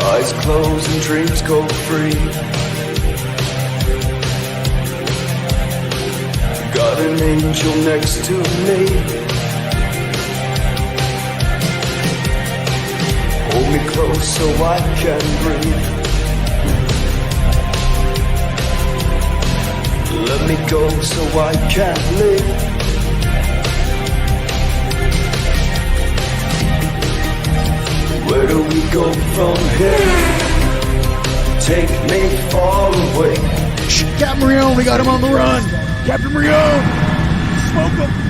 Eyes closed and dreams go free. Got an angel next to me. Hold me close so I can breathe. Let me go so I can live. Where do we go from here? Take me far away. Captain RIon, we got him on the run. Captain RIon, smoke him.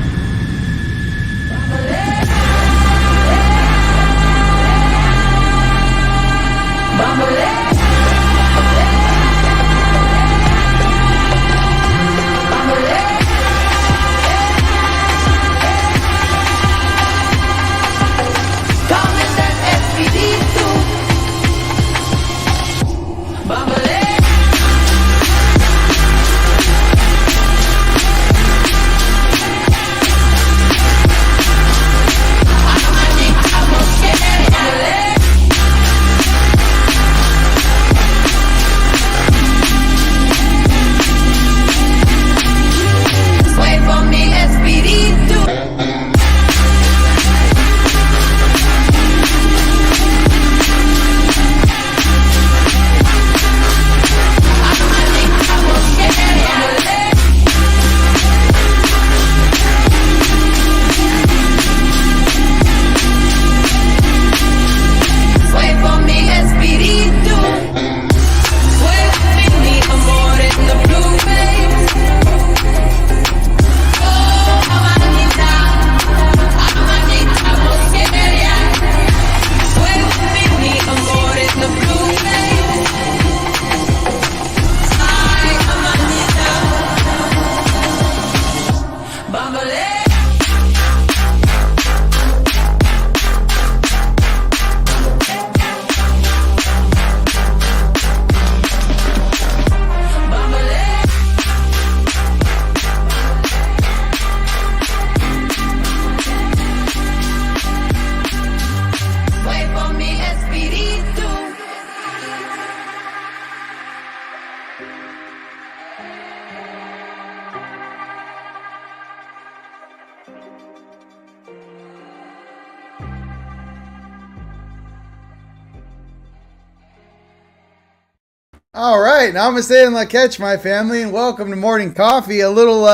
All right, namaste and la catch, my family, and welcome to Morning Coffee. A little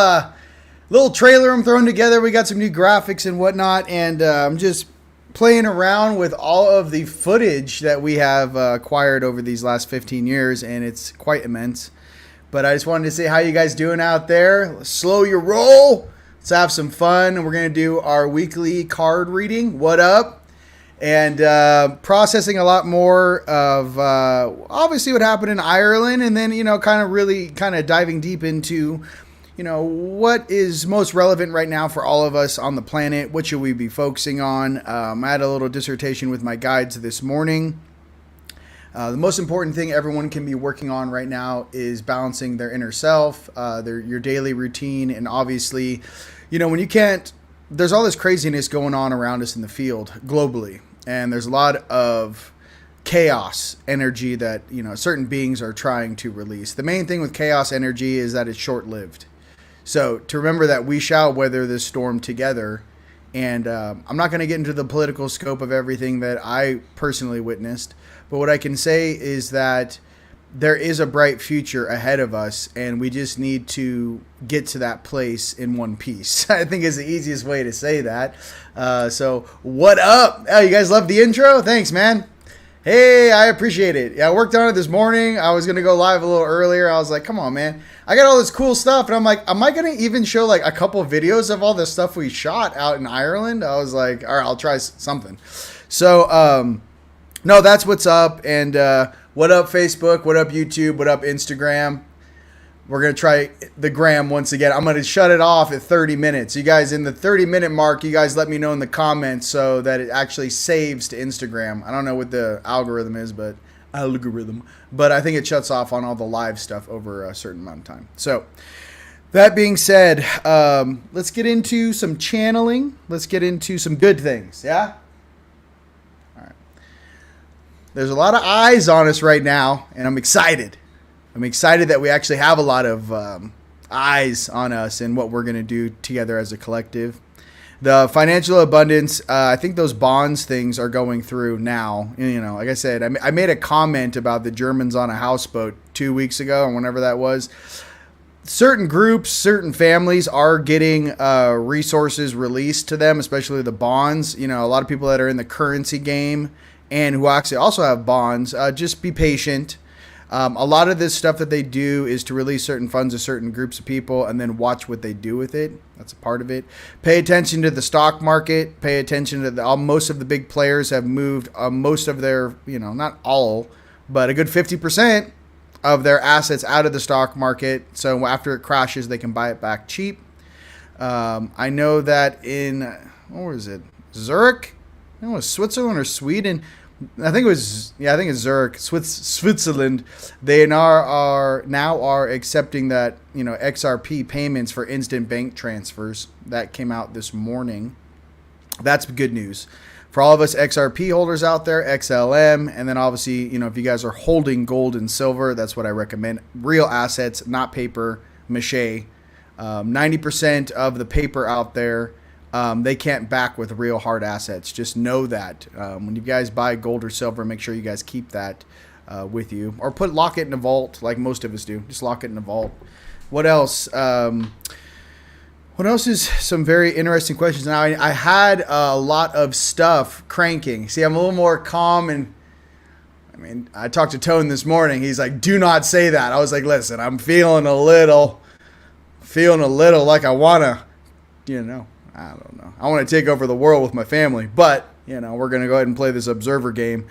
trailer I'm throwing together. We got some new graphics and whatnot, and I'm just playing around with all of the footage that we have acquired over these last 15 years, and it's quite immense. But I just wanted to say how you guys doing out there. Let's slow your roll. Let's have some fun, and we're going to do our weekly card reading. What up? And processing a lot more of obviously what happened in Ireland, and then, kind of diving deep into, what is most relevant right now for all of us on the planet. What should we be focusing on? I had a little dissertation with my guides this morning. The most important thing everyone can be working on right now is balancing their inner self, your daily routine, and obviously, when you can't, there's all this craziness going on around us in the field globally. And there's a lot of chaos energy that, certain beings are trying to release. The main thing with chaos energy is that it's short-lived. So to remember that we shall weather this storm together. And I'm not going to get into the political scope of everything that I personally witnessed. But what I can say is that there is a bright future ahead of us, and we just need to get to that place in one piece. I think is the easiest way to say that. So what up? Oh, you guys love the intro? Thanks, man. Hey, I appreciate it. Yeah, I worked on it this morning. I was going to go live a little earlier. I was like, come on, man. I got all this cool stuff. And I'm like, am I going to even show like a couple videos of all the stuff we shot out in Ireland? I was like, all right, I'll try something. So, no, that's what's up. And what up, Facebook? What up, YouTube? What up, Instagram? We're going to try the gram once again. I'm going to shut it off at 30 minutes. You guys, in the 30-minute mark, you guys let me know in the comments so that it actually saves to Instagram. I don't know what the algorithm is, but I think it shuts off on all the live stuff over a certain amount of time. So that being said, let's get into some channeling. Let's get into some good things, yeah? there's a lot of eyes on us right now, and I'm excited. I'm excited that we actually have a lot of eyes on us and what we're going to do together as a collective. The financial abundance, I think those bonds things are going through now. You know, like I said, I made a comment about the Germans on a houseboat 2 weeks ago, or whenever that was. Certain groups, certain families are getting resources released to them, especially the bonds. You know, a lot of people that are in the currency game and who actually also have bonds, just be patient. A lot of this stuff that they do is to release certain funds to certain groups of people and then watch what they do with it. That's a part of it. Pay attention to the stock market. Pay attention to most of the big players have moved most of their, you know, not all, but a good 50% of their assets out of the stock market. So after it crashes, they can buy it back cheap. I know that in, what was it? Zurich? I don't know, it was Switzerland or Sweden. I think it's Zurich, Switzerland. They now are accepting that, you know, XRP payments for instant bank transfers. That came out this morning. That's good news for all of us XRP holders out there, XLM, and then obviously, you know, if you guys are holding gold and silver, that's what I recommend. Real assets, not paper mache. 90% of the paper out there, they can't back with real hard assets. Just know that. When you guys buy gold or silver, make sure you guys keep that with you. Or lock it in a vault like most of us do. Just lock it in a vault. What else? What else is some very interesting questions? Now, I had a lot of stuff cranking. See, I'm a little more calm, and I mean, I talked to Tone this morning. He's like, do not say that. I was like, listen, I'm feeling a little like I want to, you know, I don't know. I want to take over the world with my family, but, you know, we're going to go ahead and play this observer game.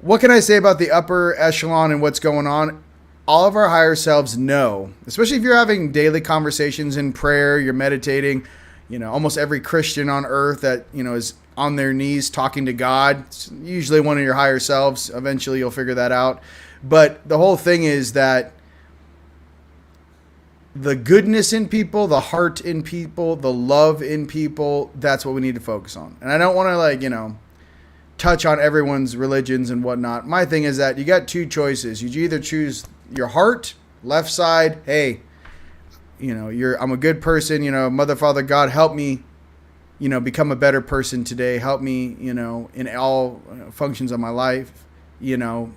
What can I say about the upper echelon and what's going on? All of our higher selves know, especially if you're having daily conversations in prayer, you're meditating, you know, almost every Christian on earth that, you know, is on their knees talking to God. It's usually one of your higher selves. Eventually you'll figure that out. But the whole thing is that the goodness in people, the heart in people, the love in people, that's what we need to focus on. And I don't want to, like, you know, touch on everyone's religions and whatnot. My thing is that you got two choices. You either choose your heart, left side, hey, you know, I'm a good person, you know, Mother, Father, God, help me, you know, become a better person today. Help me, you know, in all functions of my life, you know,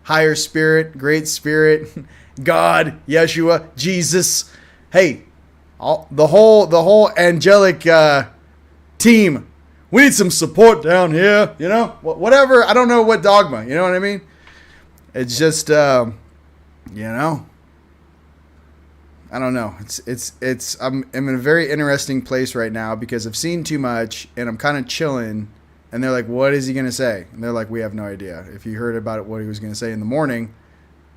higher spirit, great spirit, God, Yeshua, Jesus. Hey, the whole angelic team. We need some support down here, you know, whatever. I don't know what dogma, you know what I mean? It's just, you know, I don't know. I'm in a very interesting place right now because I've seen too much and I'm kind of chilling. And they're like, what is he going to say? And they're like, we have no idea. If you heard about what he was going to say in the morning,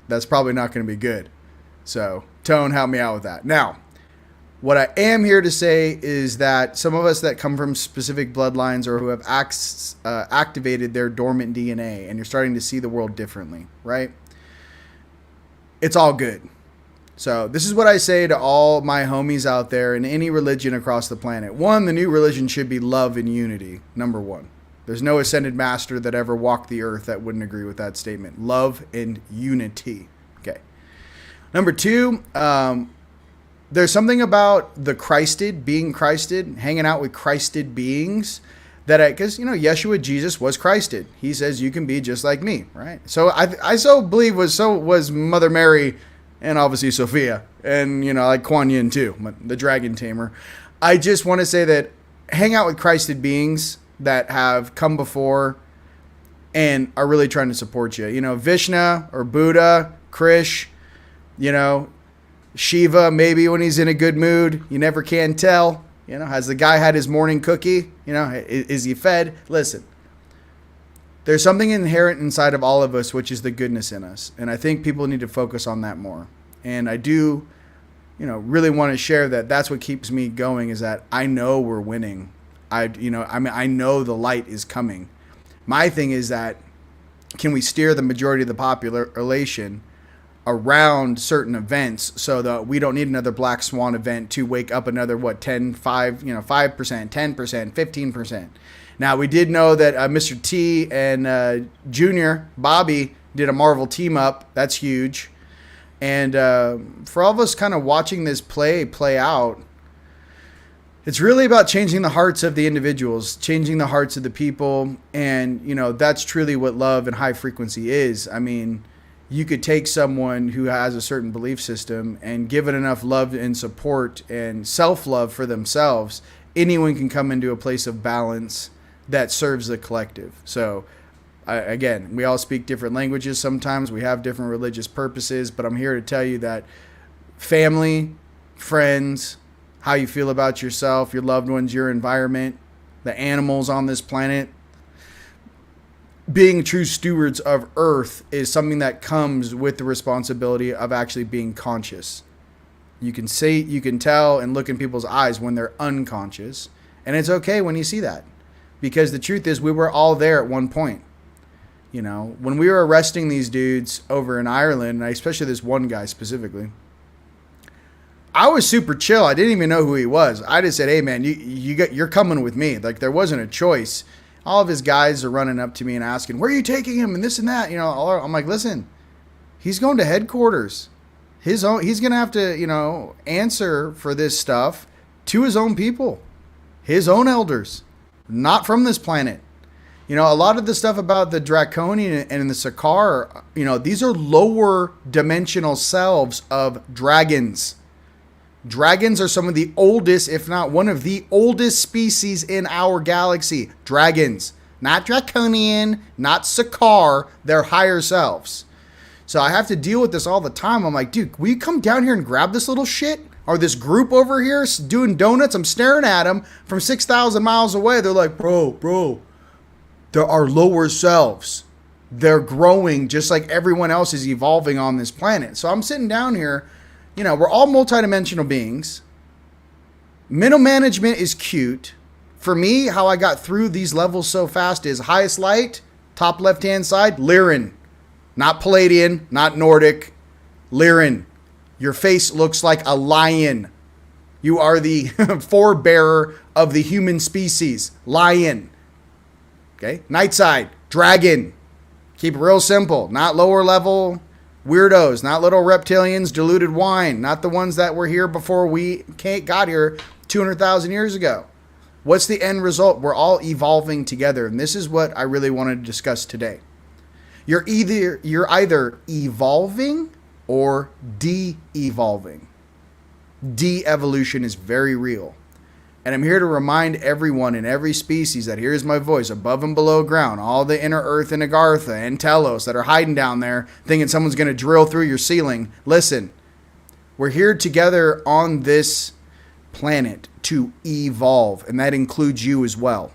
that's probably not going to be good. So, Tone, help me out with that. Now, what I am here to say is that some of us that come from specific bloodlines or who have activated their dormant DNA and you're starting to see the world differently, right? It's all good. So this is what I say to all my homies out there in any religion across the planet. One, the new religion should be love and unity. Number one. There's no ascended master that ever walked the earth that wouldn't agree with that statement. Love and unity. Okay. Number two, there's something about the Christed, being Christed, hanging out with Christed beings that because, you know, Yeshua, Jesus was Christed. He says you can be just like me, right? So I so believe was Mother Mary and obviously Sophia and, you know, like Kuan Yin too, the dragon tamer. I just want to say that hang out with Christed beings that have come before and are really trying to support you. You know, Vishnu or Buddha, Krish, you know, Shiva, maybe when he's in a good mood. You never can tell. You know, has the guy had his morning cookie? You know, is he fed? Listen, there's something inherent inside of all of us, which is the goodness in us. And I think people need to focus on that more. And I do, you know, really want to share that that's what keeps me going is that I know we're winning. I know the light is coming. My thing is that can we steer the majority of the population around certain events so that we don't need another black swan event to wake up another 5%, 10%, 15%. Now we did know that Mr. T and Junior Bobby did a Marvel team up. That's huge. And for all of us kind of watching this play out, it's really about changing the hearts of the individuals, changing the hearts of the people. And, that's truly what love and high frequency is. I mean, you could take someone who has a certain belief system and give it enough love and support and self-love for themselves. Anyone can come into a place of balance that serves the collective. So, again, we all speak different languages sometimes. We have different religious purposes. But I'm here to tell you that family, friends, how you feel about yourself, your loved ones, your environment, the animals on this planet. Being true stewards of Earth is something that comes with the responsibility of actually being conscious. You can see, you can tell and look in people's eyes when they're unconscious. And it's okay when you see that. Because the truth is we were all there at one point. When we were arresting these dudes over in Ireland, and especially this one guy specifically, I was super chill. I didn't even know who he was. I just said, "Hey, man, you're coming with me." Like, there wasn't a choice. All of his guys are running up to me and asking, "Where are you taking him?" and this and that. I'm like, "Listen, he's going to headquarters. He's going to have to, answer for this stuff to his own people, his own elders, not from this planet." A lot of the stuff about the Draconian and the Sakaar, these are lower dimensional selves of dragons. Dragons are some of the oldest, if not one of the oldest species in our galaxy. Dragons. Not Draconian, not Sakaar. They're higher selves. So I have to deal with this all the time. I'm like, dude, will you come down here and grab this little shit? Or this group over here doing donuts? I'm staring at them from 6,000 miles away. They're like, bro, there are lower selves. They're growing just like everyone else is evolving on this planet. So I'm sitting down here. We're all multidimensional beings. Middle management is cute. For me, how I got through these levels so fast is highest light, top left-hand side, Lyran. Not Palladian, not Nordic. Lyran. Your face looks like a lion. You are the forebearer of the human species. Lion. Okay? Night side, dragon. Keep it real simple. Not lower level weirdos, not little reptilians, diluted wine, not the ones that were here before we got here 200,000 years ago. What's the end result? We're all evolving together, and this is what I really wanted to discuss today. You're either evolving or de-evolving. De-evolution is very real. And I'm here to remind everyone in every species that hears my voice above and below ground, all the inner Earth and Agartha and Telos that are hiding down there thinking someone's going to drill through your ceiling. Listen, we're here together on this planet to evolve, and that includes you as well.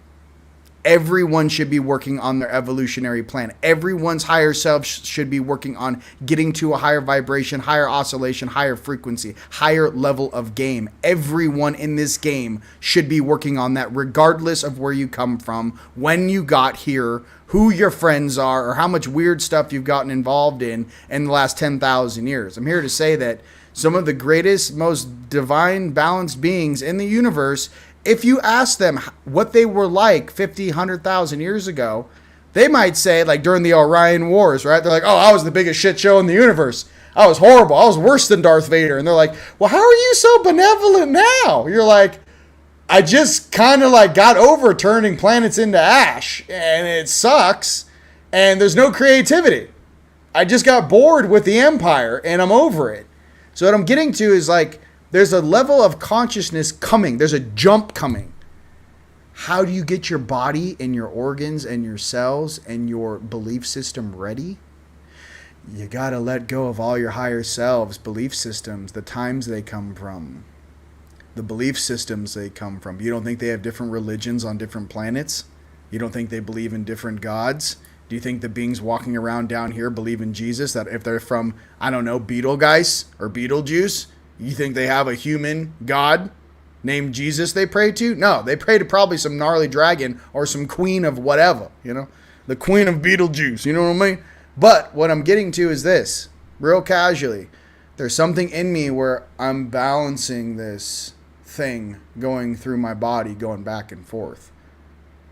Everyone should be working on their evolutionary plan. Everyone's higher self should be working on getting to a higher vibration, higher oscillation, higher frequency, higher level of game. Everyone in this game should be working on that regardless of where you come from, when you got here, who your friends are, or how much weird stuff you've gotten involved in the last 10,000 years. I'm here to say that some of the greatest, most divine, balanced beings in the universe, if you ask them what they were like 50, 100,000 years ago, they might say, like during the RIon Wars, right? They're like, "Oh, I was the biggest shit show in the universe. I was horrible. I was worse than Darth Vader." And they're like, "Well, how are you so benevolent now?" You're like, "I just kind of like got over turning planets into ash, and it sucks, and there's no creativity. I just got bored with the Empire, and I'm over it." So what I'm getting to is like, there's a level of consciousness coming. There's a jump coming. How do you get your body and your organs and your cells and your belief system ready? You got to let go of all your higher selves, belief systems, the times they come from, the belief systems they come from. You don't think they have different religions on different planets? You don't think they believe in different gods? Do you think the beings walking around down here believe in Jesus? That if they're from, I don't know, Betelgeuse or Beetlejuice, you think they have a human god named Jesus they pray to? No, they pray to probably some gnarly dragon or some queen of whatever, the queen of Beetlejuice, you know what I mean? But what I'm getting to is this. real casually. There's something in me where I'm balancing this thing going through my body, going back and forth.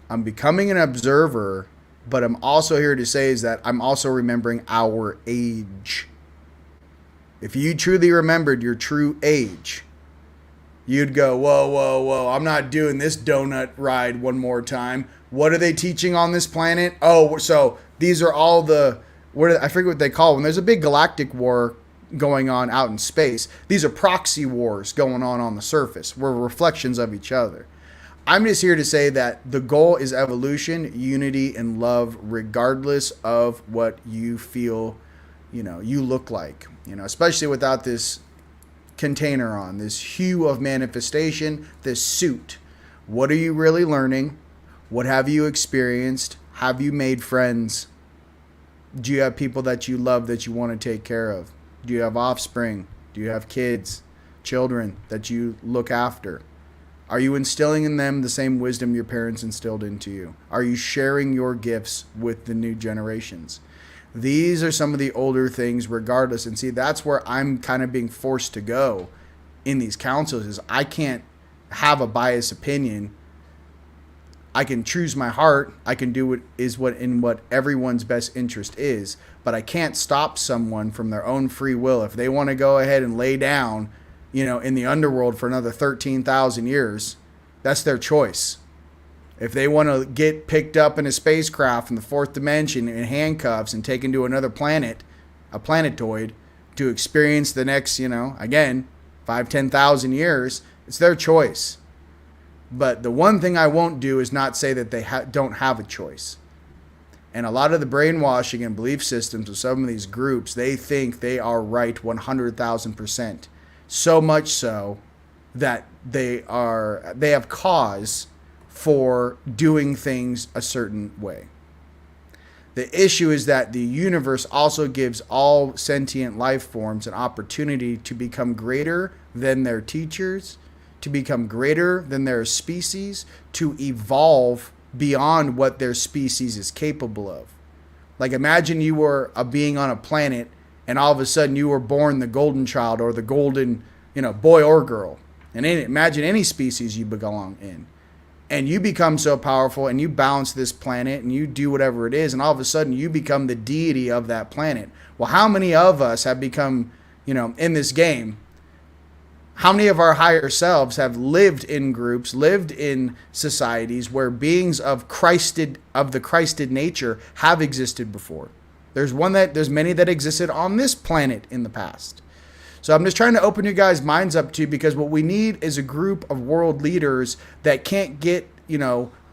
I'm becoming an observer, but I'm also here to say is that I'm also remembering our age. If you truly remembered your true age, you'd go, whoa, whoa, whoa, I'm not doing this donut ride one more time. What are they teaching on this planet? Oh, so these are all the, I forget what they call when there's a big galactic war going on out in space. These are proxy wars going on the surface. We're reflections of each other. I'm just here to say that the goal is evolution, unity, and love, regardless of what you feel, you look like, especially without this container on, this hue of manifestation, this suit. What are you really learning? What have you experienced? Have you made friends? Do you have people that you love that you want to take care of? Do you have offspring? Do you have kids, children that you look after? Are you instilling in them the same wisdom your parents instilled into you? Are you sharing your gifts with the new generations? These are some of the older things regardless. And see, that's where I'm kind of being forced to go in these councils is I can't have a biased opinion. I can choose my heart. I can do what everyone's best interest is, but I can't stop someone from their own free will. If they want to go ahead and lay down, in the underworld for another 13,000 years, that's their choice. If they want to get picked up in a spacecraft in the fourth dimension in handcuffs and taken to another planet, a planetoid, to experience the next, again, 10,000 years, it's their choice. But the one thing I won't do is not say that they don't have a choice. And a lot of the brainwashing and belief systems of some of these groups, they think they are right 100,000%. So much so that they have cause for doing things a certain way. The issue is that the universe also gives all sentient life forms an opportunity to become greater than their teachers, to become greater than their species, to evolve beyond what their species is capable of. Like imagine you were a being on a planet and all of a sudden you were born the golden child or the golden, boy or girl. And imagine any species you belong in. And you become so powerful and you balance this planet and you do whatever it is and all of a sudden you become the deity of that planet. Well, how many of us have become, in this game, how many of our higher selves have lived in groups, lived in societies where beings of the Christed nature have existed before? There's many that existed on this planet in the past. So I'm just trying to open you guys' minds up to, because what we need is a group of world leaders that can't get,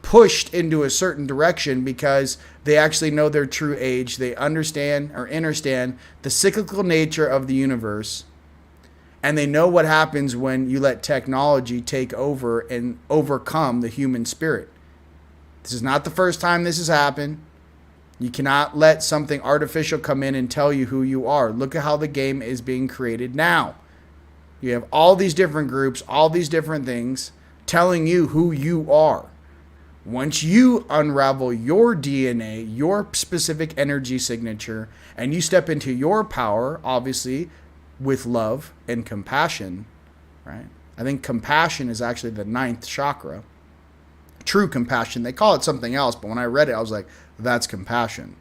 pushed into a certain direction because they actually know their true age. They understand the cyclical nature of the universe. And they know what happens when you let technology take over and overcome the human spirit. This is not the first time this has happened. You cannot let something artificial come in and tell you who you are. Look at how the game is being created now. You have all these different groups, all these different things telling you who you are. Once you unravel your DNA, your specific energy signature, and you step into your power, obviously, with love and compassion, right? I think compassion is actually the 9th chakra. True compassion. They call it something else, but when I read it, I was like, that's compassion.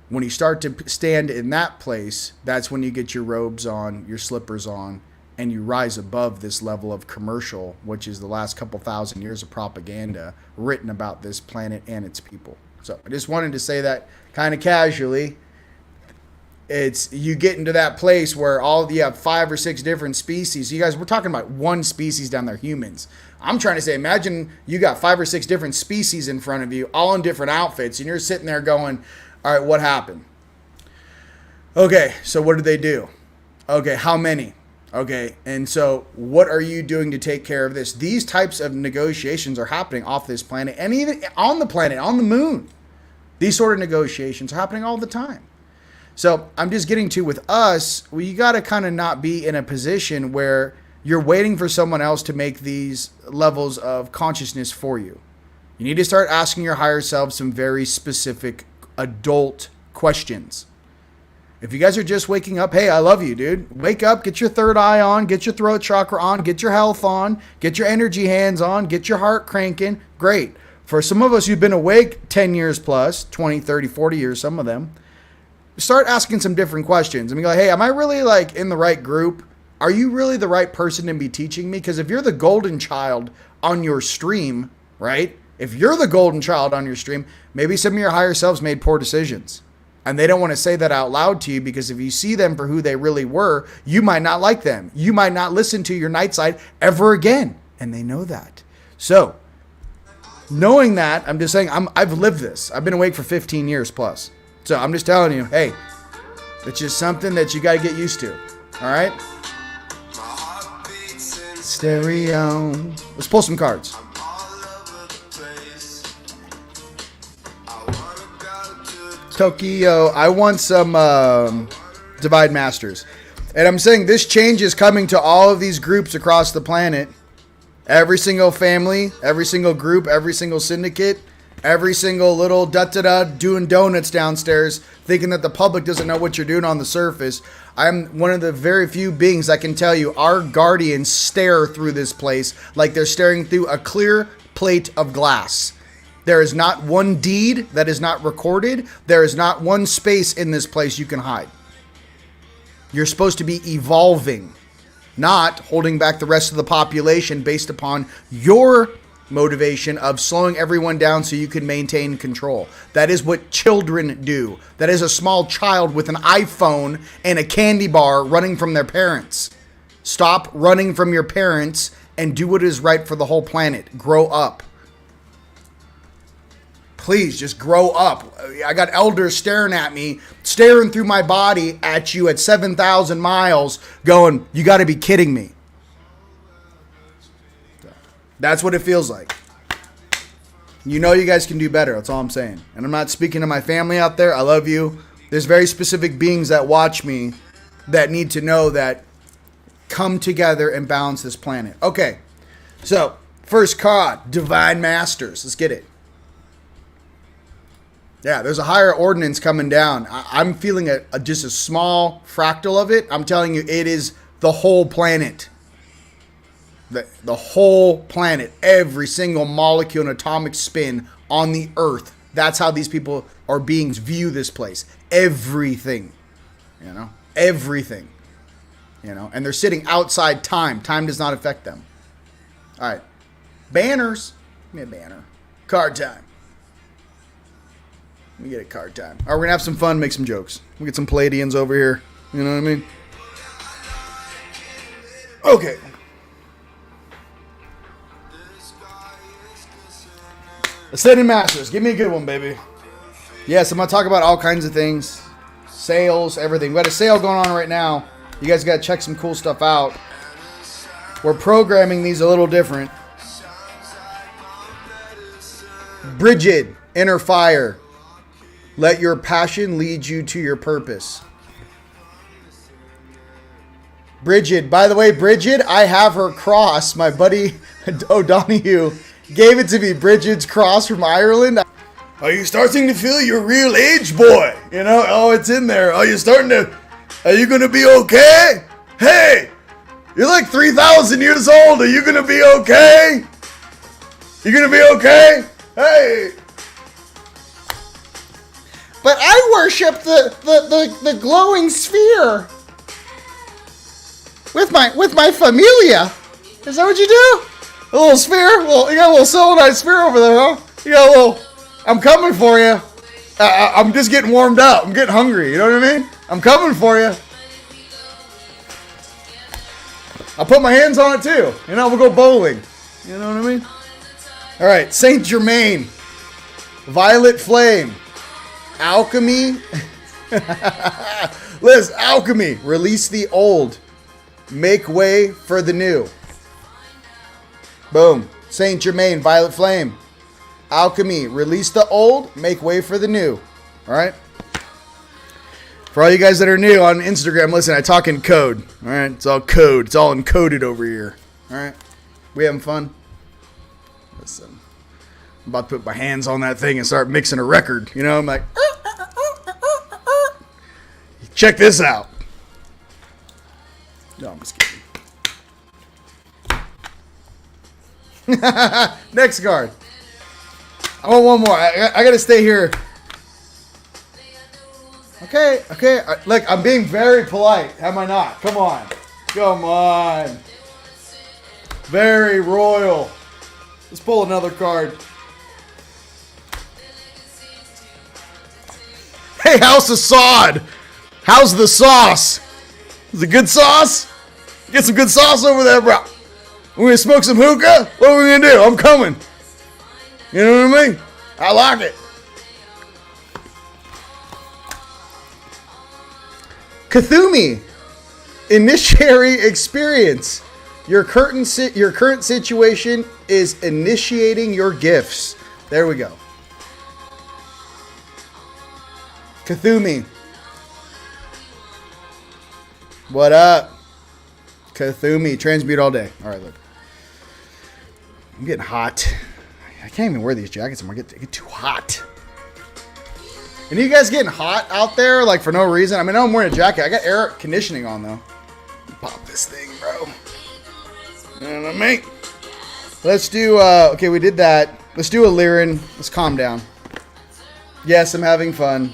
When you start to stand in that place, that's when you get your robes on, your slippers on, and you rise above this level of commercial, which is the last couple thousand years of propaganda written about this planet and its people. So I just wanted to say that kind of casually. It's you get into that place where you have 5 or 6 different species. You guys, we're talking about one species down there, humans. I'm trying to say, imagine you got 5 or 6 different species in front of you, all in different outfits, and you're sitting there going, all right, what happened? Okay, so what did they do? Okay, how many? Okay, and so what are you doing to take care of this? These types of negotiations are happening off this planet and even on the planet, on the moon. These sort of negotiations are happening all the time. So I'm just getting to with us, you got to kind of not be in a position where you're waiting for someone else to make these levels of consciousness for you. You need to start asking your higher self some very specific adult questions. If you guys are just waking up, hey, I love you, dude. Wake up, get your third eye on, get your throat chakra on, get your health on, get your energy hands on, get your heart cranking. Great. For some of us who've been awake 10 years plus, 20, 30, 40 years, some of them, start asking some different questions. I mean, like, hey, am I really like in the right group? Are you really the right person to be teaching me? Because if you're the golden child on your stream, right? If you're the golden child on your stream, maybe some of your higher selves made poor decisions. And they don't want to say that out loud to you, because if you see them for who they really were, you might not like them. You might not listen to your night side ever again. And they know that. So, knowing that, I'm just saying, I've lived this. I've been awake for 15 years plus. So I'm just telling you, hey, it's just something that you got to get used to. All right? Stereo. Let's pull some cards. Tokyo. I want some Divine Masters. And I'm saying this change is coming to all of these groups across the planet. Every single family, every single group, every single syndicate, every single little da-da-da doing donuts downstairs, thinking that the public doesn't know what you're doing on the surface. I'm one of the very few beings that can tell you our guardians stare through this place like they're staring through a clear plate of glass. There is not one deed that is not recorded. There is not one space in this place you can hide. You're supposed to be evolving, not holding back the rest of the population based upon your motivation of slowing everyone down so you can maintain control. That is what children do. That is a small child with an iPhone and a candy bar running from their parents. Stop running from your parents and do what is right for the whole planet. Grow up. Please just grow up. I got elders staring at me, staring through my body at you at 7,000 miles going, you got to be kidding me. That's what it feels like. You know you guys can do better. That's all I'm saying. And I'm not speaking to my family out there. I love you. There's very specific beings that watch me that need to know that come together and balance this planet. Okay. So, first card, Divine Masters. Let's get it. Yeah, there's a higher ordinance coming down. I'm feeling just a small fractal of it. I'm telling you, it is the whole planet. The whole planet. Every single molecule and atomic spin on the earth. That's how these people or beings view this place. Everything. You know? Everything. You know? And they're sitting outside time. Time does not affect them. All right. Banners. Give me a banner. Card time. Let me get a card time. All right, we're going to have some fun, make some jokes. We get some Palladians over here. You know what I mean? Okay. Ascending Masters. Give me a good one, baby. Yes, I'm going to talk about all kinds of things. Sales, everything. We got a sale going on right now. You guys got to check some cool stuff out. We're programming these a little different. Bridget, Inner Fire. Let your passion lead you to your purpose. Bridget. By the way, Bridget, I have her cross. My buddy O'Donoghue gave it to me. Bridget's cross from Ireland. Are you starting to feel your real age, boy? You know, oh, it's in there. Are you going to be okay? Hey, you're like 3,000 years old. Are you going to be okay? You going to be okay? Hey. But I worship the glowing sphere with my familia. Is that what you do? A little sphere? Well, you got a little selenite sphere over there, huh? You got a little. I'm coming for you. I'm just getting warmed up. I'm getting hungry. You know what I mean? I'm coming for you. I'll put my hands on it too. You know, we'll go bowling. You know what I mean? All right, Saint Germain, Violet Flame. Alchemy. Liz, alchemy. Release the old. Make way for the new. Boom. Saint Germain, Violet Flame. Alchemy. Release the old. Make way for the new. All right. For all you guys that are new on Instagram, listen, I talk in code. All right. It's all code. It's all encoded over here. All right. We having fun? Listen. I'm about to put my hands on that thing and start mixing a record. You know, I'm like, Check this out. No, I'm just kidding. Next card. I want one more. I got to stay here. Okay. Look, I'm being very polite. Am I not? Come on. Very royal. Let's pull another card. Hey, House of Sod. How's the sauce? Is it good sauce? Get some good sauce over there, bro. We're going to smoke some hookah? What are we going to do? I'm coming. You know what I mean? I like it. Cthulhu. Initiatory experience. Your current situation is initiating your gifts. There we go. Cthulhu. What up? Cthulhu. Transmute all day. All right, look. I'm getting hot. I can't even wear these jackets anymore. I get too hot. And you guys getting hot out there, like, for no reason? I mean, I'm wearing a jacket. I got air conditioning on, though. Pop this thing, bro. You know what I mean? Let's do, okay, we did that. Let's do a Lyran. Let's calm down. Yes, I'm having fun.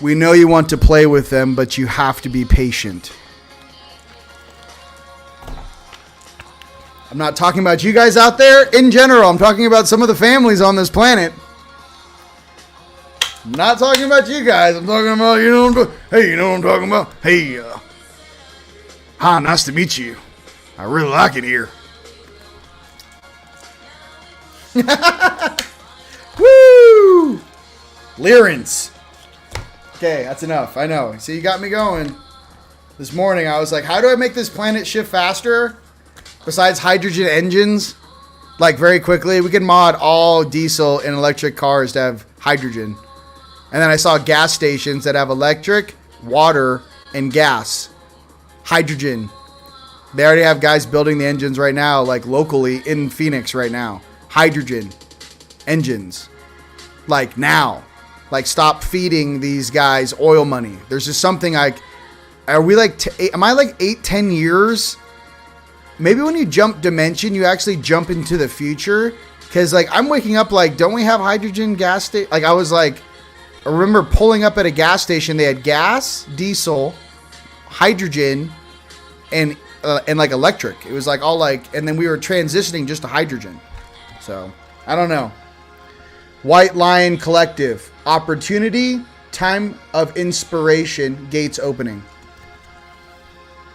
We know you want to play with them, but you have to be patient. I'm not talking about you guys out there in general. I'm talking about some of the families on this planet. I'm not talking about you guys. I'm talking about, you know, hey, you know what I'm talking about? Hey, hi, nice to meet you. I really like it here. Woo! Lyrans. Okay, that's enough. I know. See, you got me going. This morning, I was like, how do I make this planet shift faster? Besides hydrogen engines, like very quickly, we can mod all diesel and electric cars to have hydrogen. And then I saw gas stations that have electric, water, and gas. Hydrogen. They already have guys building the engines right now, like locally in Phoenix right now. Hydrogen engines. Like now. Like, stop feeding these guys oil money. There's just something like, are we like, am I like 8-10 years? Maybe when you jump dimension, you actually jump into the future. Because, like, I'm waking up like, don't we have hydrogen gas station? Like, I was like, I remember pulling up at a gas station. They had gas, diesel, hydrogen, and like electric. It was like all like, and then we were transitioning just to hydrogen. So, I don't know. White Lion Collective. Opportunity, time of inspiration, gates opening.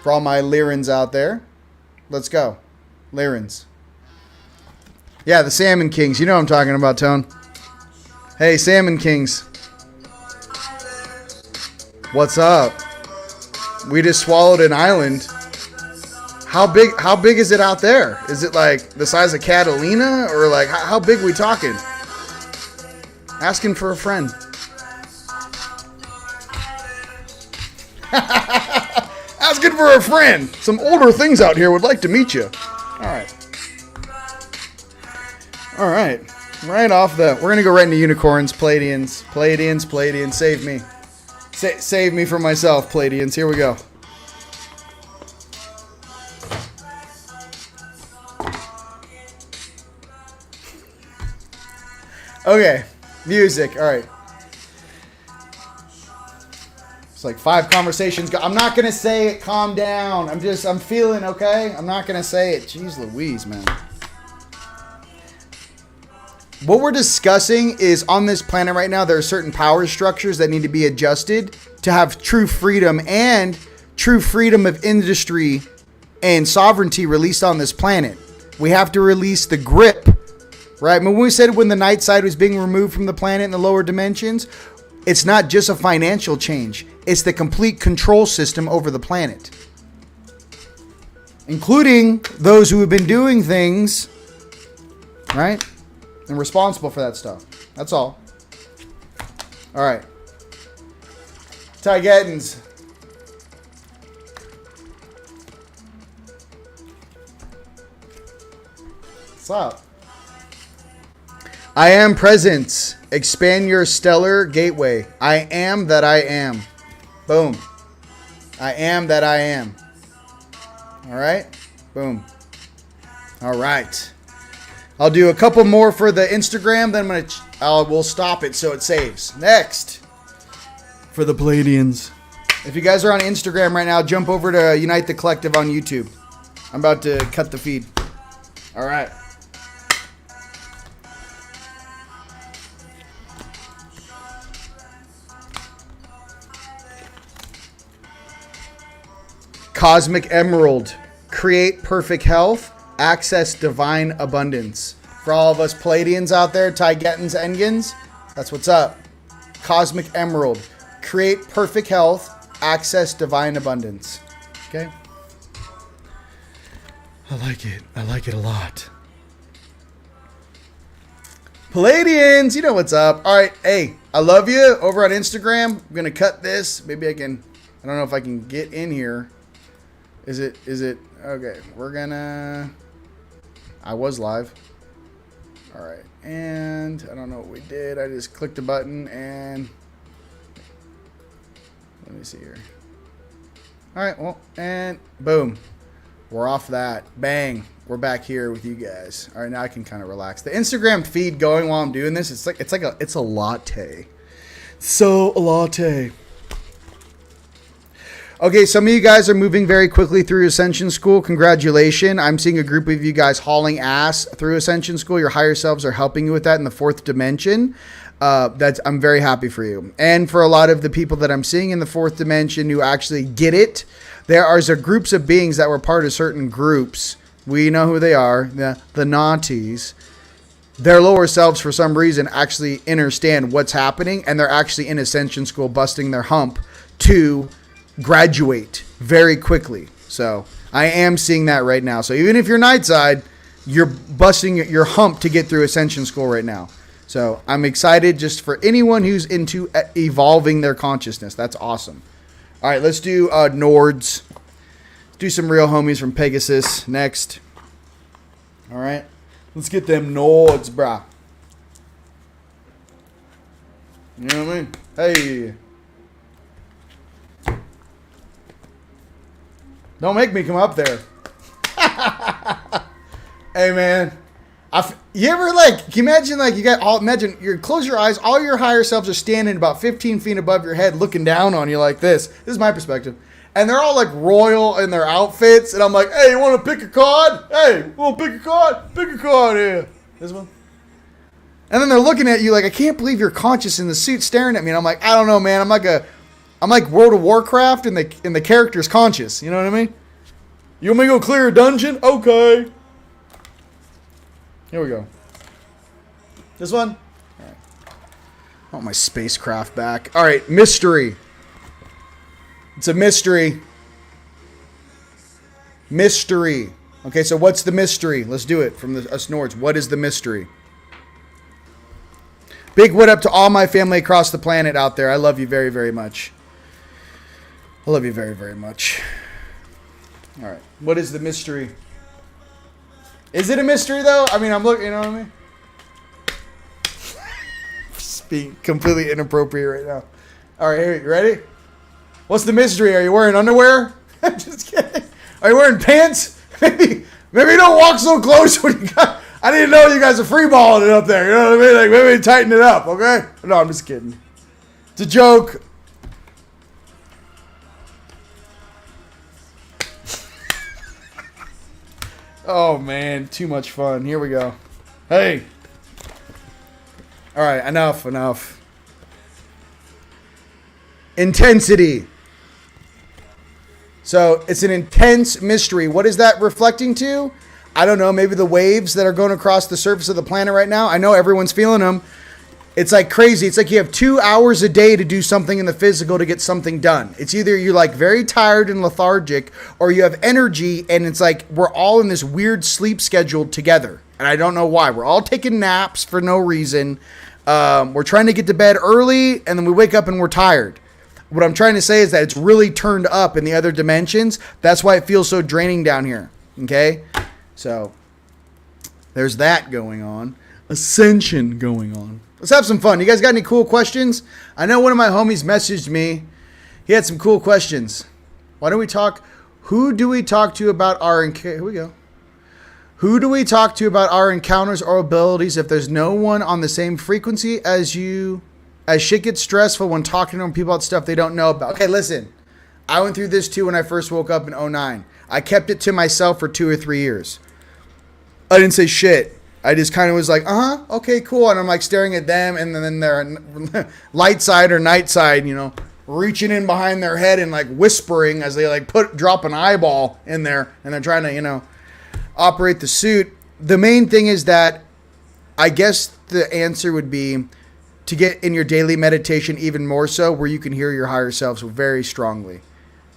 For all my Lyrans out there, let's go. Lyrans. Yeah, the Salmon Kings. You know what I'm talking about, Tone. Hey, Salmon Kings. What's up? We just swallowed an island. How big is it out there? Is it like the size of Catalina? Or like, how big we talking? Asking for a friend. Asking for a friend. Some older things out here would like to meet you. Alright. Alright. Right off the... We're going to go right into Unicorns, Palladians. Palladians. Save me. Save me from myself, Palladians. Here we go. Okay. Music. All right. It's like 5 conversations. I'm not going to say it. Calm down. I'm feeling okay. I'm not going to say it. Jeez Louise, man. What we're discussing is on this planet right now, there are certain power structures that need to be adjusted to have true freedom and true freedom of industry and sovereignty released on this planet. We have to release the grip. Right? When we said when the night side was being removed from the planet in the lower dimensions, it's not just a financial change. It's the complete control system over the planet. Including those who have been doing things, right? And responsible for that stuff. That's all. All right. Tygettans. What's up? I am presence. Expand your stellar gateway. I am that I am. Boom. I am that I am. All right. Boom. All right. I'll do a couple more for the Instagram. Then we'll stop it so it saves. Next. For the Palladians. If you guys are on Instagram right now, jump over to Unite the Collective on YouTube. I'm about to cut the feed. All right. Cosmic Emerald. Create perfect health. Access divine abundance. For all of us Palladians out there, Tygetans, Engans, that's what's up. Cosmic Emerald. Create perfect health. Access divine abundance. Okay? I like it. I like it a lot. Palladians, you know what's up. All right. Hey, I love you. Over on Instagram, I'm going to cut this. Maybe I don't know if I can get in here. Is it, okay. We're going to, I was live. All right. And I don't know what we did. I just clicked a button and let me see here. All right. Well, and boom. We're off that. Bang. We're back here with you guys. All right, now I can kind of relax. The Instagram feed going while I'm doing this, it's a latte. So a latte. Okay, some of you guys are moving very quickly through Ascension School. Congratulations. I'm seeing a group of you guys hauling ass through Ascension School. Your higher selves are helping you with that in the 4th dimension. I'm very happy for you. And for a lot of the people that I'm seeing in the 4th dimension who actually get it, there are groups of beings that were part of certain groups. We know who they are, the naughties. Their lower selves, for some reason, actually understand what's happening, and they're actually in Ascension School busting their hump to graduate very quickly. So I am seeing that right now. So even if you're night side, you're busting your hump to get through Ascension School right now. So I'm excited just for anyone who's into evolving their consciousness. That's awesome. All right, let's do Nords. Let's do some real homies from Pegasus next. All right, let's get them Nords, brah. You know what I mean? Hey. Don't make me come up there. Hey, man. You ever can you imagine you close your eyes, all your higher selves are standing about 15 feet above your head looking down on you like this. This is my perspective. And they're all royal in their outfits. And I'm like, hey, you want to pick a card? Hey, want to pick a card? Pick a card here. This one. And then they're looking at you like, I can't believe you're conscious in the suit staring at me. And I'm like, I don't know, man. I'm like World of Warcraft and the character's conscious. You know what I mean? You want me to go clear a dungeon? Okay. Here we go. This one? All right. I want my spacecraft back. All right, mystery. It's a mystery. Mystery. Okay, so what's the mystery? Let's do it from us Nords. What is the mystery? Big what up to all my family across the planet out there. I love you very, very much. I love you very, very much. All right. What is the mystery? Is it a mystery, though? I mean, I'm looking, you know what I mean? Just being completely inappropriate right now. All right, here, you ready? What's the mystery? Are you wearing underwear? I'm just kidding. Are you wearing pants? Maybe don't walk so close when you got... I didn't know you guys are freeballing it up there. You know what I mean? Maybe tighten it up, okay? No, I'm just kidding. It's a joke. Oh, man. Too much fun. Here we go. Hey. All right. Enough. Intensity. So it's an intense mystery. What is that reflecting to? I don't know. Maybe the waves that are going across the surface of the planet right now. I know everyone's feeling them. It's like crazy. It's like you have 2 hours a day to do something in the physical to get something done. It's either you're very tired and lethargic, or you have energy and it's like we're all in this weird sleep schedule together. And I don't know why. We're all taking naps for no reason. We're trying to get to bed early and then we wake up and we're tired. What I'm trying to say is that it's really turned up in the other dimensions. That's why it feels so draining down here. Okay? So there's that going on. Ascension going on. Let's have some fun. You guys got any cool questions? I know one of my homies messaged me. He had some cool questions. Why don't we talk? Who do we talk to about our... Here we go. Who do we talk to about our encounters or abilities if there's no one on the same frequency as you? As shit gets stressful when talking to people about stuff they don't know about. Okay, listen. I went through this too when I first woke up in 2009. I kept it to myself for 2 or 3 years. I didn't say shit. I just kind of was like, okay, cool. And I'm like staring at them, and then they're light side or night side, reaching in behind their head and like whispering as they like drop an eyeball in there, and they're trying to, operate the suit. The main thing is that I guess the answer would be to get in your daily meditation even more so, where you can hear your higher selves very strongly.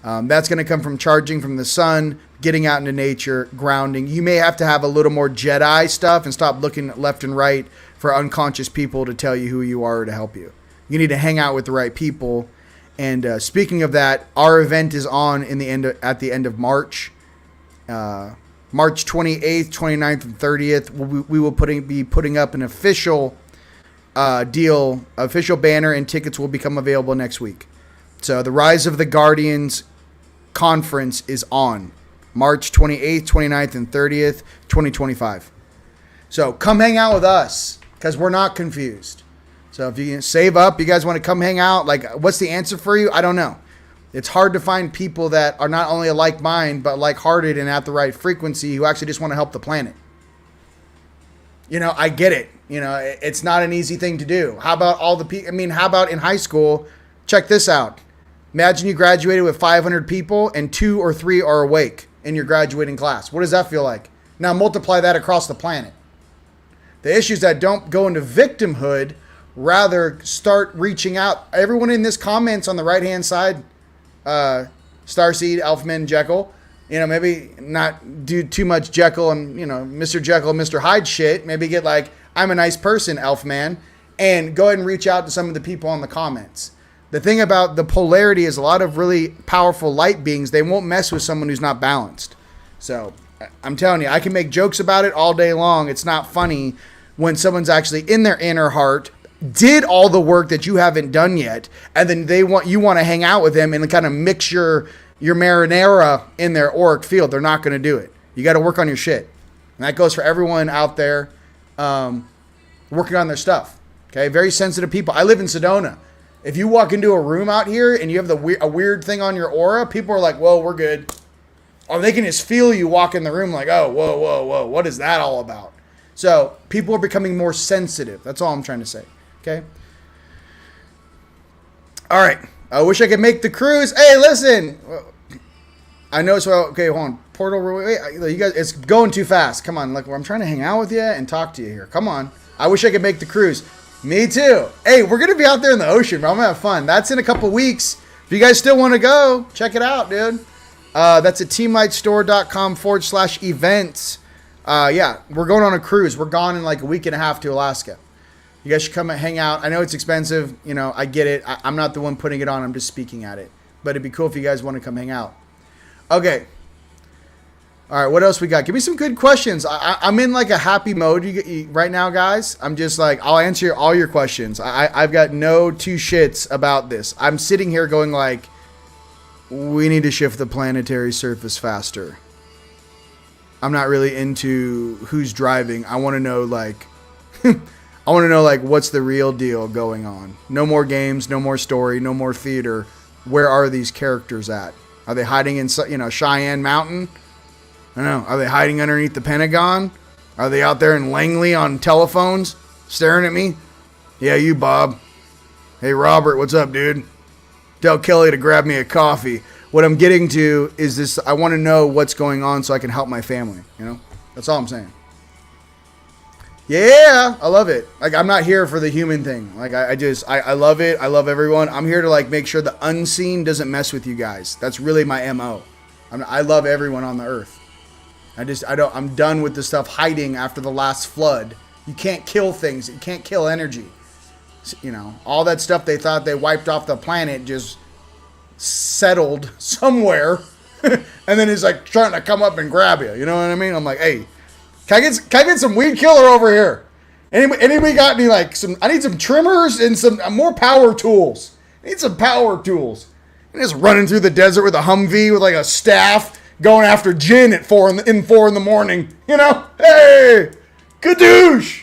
That's going to come from charging from the sun, getting out into nature, grounding. You may have to have a little more Jedi stuff and stop looking left and right for unconscious people to tell you who you are or to help you. You need to hang out with the right people. And speaking of that, our event is on at the end of March. March 28th, 29th, and 30th. We will be putting up an official official banner, and tickets will become available next week. So the Rise of the Guardians conference is on March 28th, 29th, and 30th, 2025. So come hang out with us because we're not confused. So if you save up, you guys want to come hang out, like what's the answer for you? I don't know. It's hard to find people that are not only like mind, but like-hearted and at the right frequency who actually just want to help the planet. I get it. It's not an easy thing to do. How about all the people? How about in high school? Check this out. Imagine you graduated with 500 people and 2 or 3 are awake in your graduating class. What does that feel like? Now multiply that across the planet. The issues that don't go into victimhood, rather start reaching out. Everyone in this comments on the right-hand side, Starseed, Elfman, Jekyll, maybe not do too much Jekyll and, Mr. Jekyll, Mr. Hyde shit. Maybe get like, I'm a nice person, Elfman, and go ahead and reach out to some of the people on the comments. The thing about the polarity is a lot of really powerful light beings, they won't mess with someone who's not balanced. So I'm telling you, I can make jokes about it all day long. It's not funny when someone's actually in their inner heart, did all the work that you haven't done yet, and then you want to hang out with them and kind of mix your marinara in their auric field. They're not going to do it. You got to work on your shit. And that goes for everyone out there working on their stuff. Okay, very sensitive people. I live in Sedona. If you walk into a room out here and you have a weird thing on your aura, people are like, whoa, we're good. Or they can just feel you walk in the room like, oh, whoa, whoa, whoa, what is that all about? So people are becoming more sensitive. That's all I'm trying to say. Okay. All right. I wish I could make the cruise. Hey, listen. I know. So okay, hold on. Portal. Wait, you guys, it's going too fast. Come on. Look, I'm trying to hang out with you and talk to you here. Come on. I wish I could make the cruise. Me too. Hey, we're gonna be out there in the ocean, bro. I'm gonna have fun. That's in a couple weeks. If you guys still want to go, check it out, dude. That's at teamlightstore.com/events. Yeah, we're going on a cruise. We're gone in like a week and a half to Alaska. You guys should come and hang out. I know it's expensive. I get it. I'm not the one putting it on. I'm just speaking at it. But it'd be cool if you guys want to come hang out. Okay. All right, what else we got? Give me some good questions. I'm in like a happy mode right now, guys. I'm just like, I'll answer all your questions. I've got no two shits about this. I'm sitting here going like, we need to shift the planetary surface faster. I'm not really into who's driving. I want to know like, what's the real deal going on. No more games, no more story, no more theater. Where are these characters at? Are they hiding in, Cheyenne Mountain? I don't know. Are they hiding underneath the Pentagon? Are they out there in Langley on telephones staring at me? Yeah, you, Bob. Hey, Robert, what's up, dude? Tell Kelly to grab me a coffee. What I'm getting to is this. I want to know what's going on so I can help my family. That's all I'm saying. Yeah, I love it. Like, I'm not here for the human thing. Like, I love it. I love everyone. I'm here to like make sure the unseen doesn't mess with you guys. That's really my MO. I love everyone on the earth. I'm done with the stuff hiding after the last flood. You can't kill things. You can't kill energy. All that stuff they thought they wiped off the planet just settled somewhere. And then it's like trying to come up and grab you. You know what I mean? I'm like, hey, can I get some weed killer over here? Anybody got any like some? I need some trimmers and some more power tools. I need some power tools. And just running through the desert with a Humvee with like a staff, going after gin at 4 in the morning. You know, hey, kadoosh!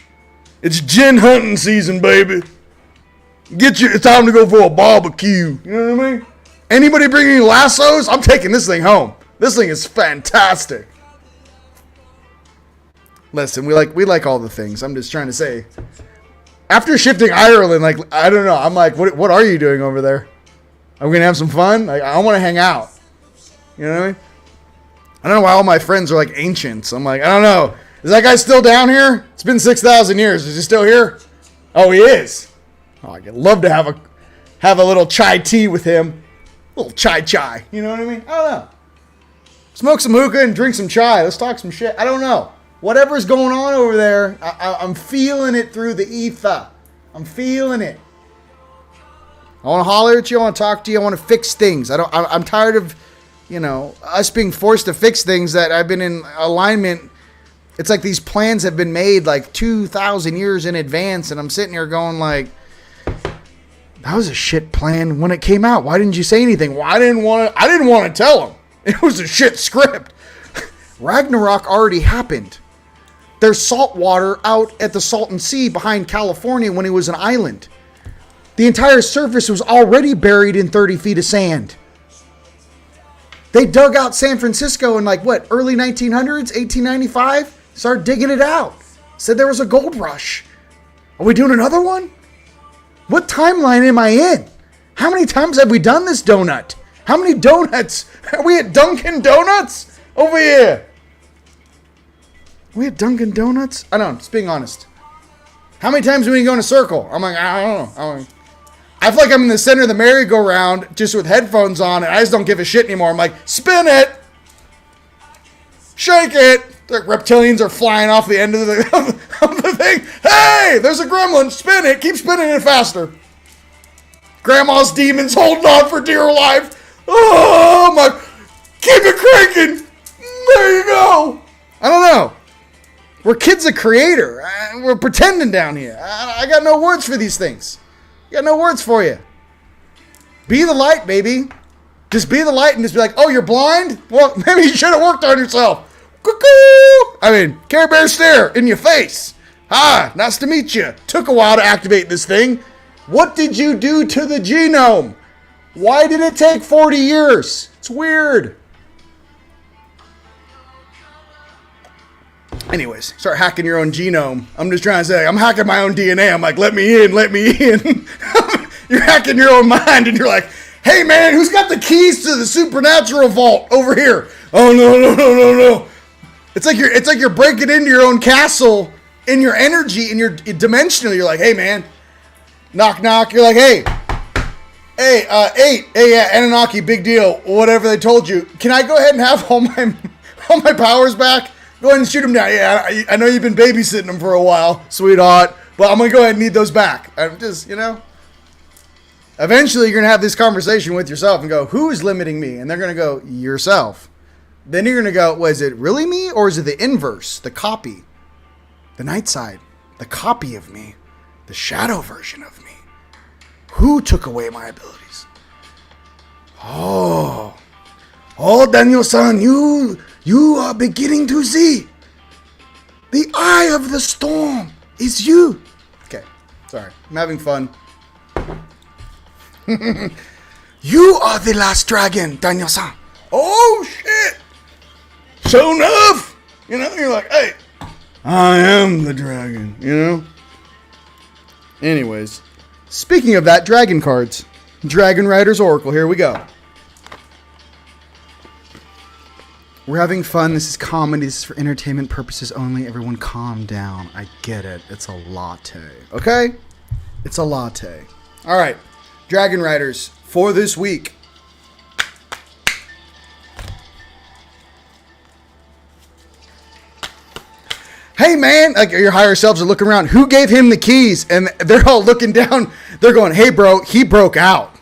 It's gin hunting season, baby. It's time to go for a barbecue. You know what I mean? Anybody bringing lassos? I'm taking this thing home. This thing is fantastic. Listen, we like all the things. I'm just trying to say. After shifting Ireland, like, I don't know. I'm like, what are you doing over there? Are we going to have some fun? I want to hang out. You know what I mean? I don't know why all my friends are like ancients. I'm like, I don't know. Is that guy still down here? It's been 6,000 years. Is he still here? Oh, he is. Oh, I'd love to have a little chai tea with him. A little chai. You know what I mean? I don't know. Smoke some hookah and drink some chai. Let's talk some shit. I don't know. Whatever's going on over there, I'm feeling it through the ether. I'm feeling it. I want to holler at you. I want to talk to you. I want to fix things. I'm tired of, us being forced to fix things that I've been in alignment. It's like these plans have been made like 2,000 years in advance, and I'm sitting here going like, that was a shit plan when it came out. Why didn't you say anything? Well, I didn't want to tell him. It was a shit script. Ragnarok already happened. There's salt water out at the Salton Sea behind California when it was an island. The entire surface was already buried in 30 feet of sand. They dug out San Francisco in early 1900s, 1895? Started digging it out. Said there was a gold rush. Are we doing another one? What timeline am I in? How many times have we done this donut? How many donuts? Are we at Dunkin' Donuts? Over here. Are we at Dunkin' Donuts? I don't know, just being honest. How many times do we go in a circle? I'm like, I don't know. I feel like I'm in the center of the merry-go-round just with headphones on, and I just don't give a shit anymore. I'm like, spin it. Shake it. The reptilians are flying off the end of the thing. Hey, there's a gremlin. Spin it. Keep spinning it faster. Grandma's demons holding on for dear life. Oh, my. Keep it cranking. There you go. I don't know. We're kids of creator. We're pretending down here. I got no words for these things. Got no words for you. Be the light, baby. Just be the light and just be like, oh, you're blind? Well, maybe you should have worked on yourself. Cuckoo! I mean, Care Bear stare in your face. Hi, nice to meet you. Took a while to activate this thing. What did you do to the genome? Why did it take 40 years? It's weird. Anyways, start hacking your own genome. I'm just trying to say, I'm hacking my own DNA. I'm like, let me in. You're hacking your own mind, and you're like, hey, man, who's got the keys to the supernatural vault over here? Oh, no. It's like you're breaking into your own castle in your energy, in your dimensional. You're like, hey, man, knock, knock. You're like, hey, 8. Hey, yeah, Anunnaki, big deal. Whatever they told you. Can I go ahead and have all my powers back? Go ahead and shoot them down. Yeah, I know you've been babysitting them for a while, sweetheart, but I'm going to go ahead and need those back. I'm just, Eventually, you're going to have this conversation with yourself and go, who is limiting me? And they're going to go, yourself. Then you're going to go, well, is it really me? Or is it the inverse, the copy, the night side, the copy of me, the shadow version of me? Who took away my abilities? Oh, Daniel-san, you are beginning to see. The eye of the storm is you. Okay, sorry. I'm having fun. You are the last dragon, Daniel-san. Oh, shit. So enough. You're like, hey, I am the dragon, Anyways, speaking of that, dragon cards. Dragon Rider's Oracle, here we go. We're having fun. This is comedy. This is for entertainment purposes only. Everyone calm down. I get it. It's a latte. Okay? It's a latte. All right. Dragon Riders for this week. Hey, man. Like your higher selves are looking around. Who gave him the keys? And they're all looking down. They're going, hey, bro, he broke out.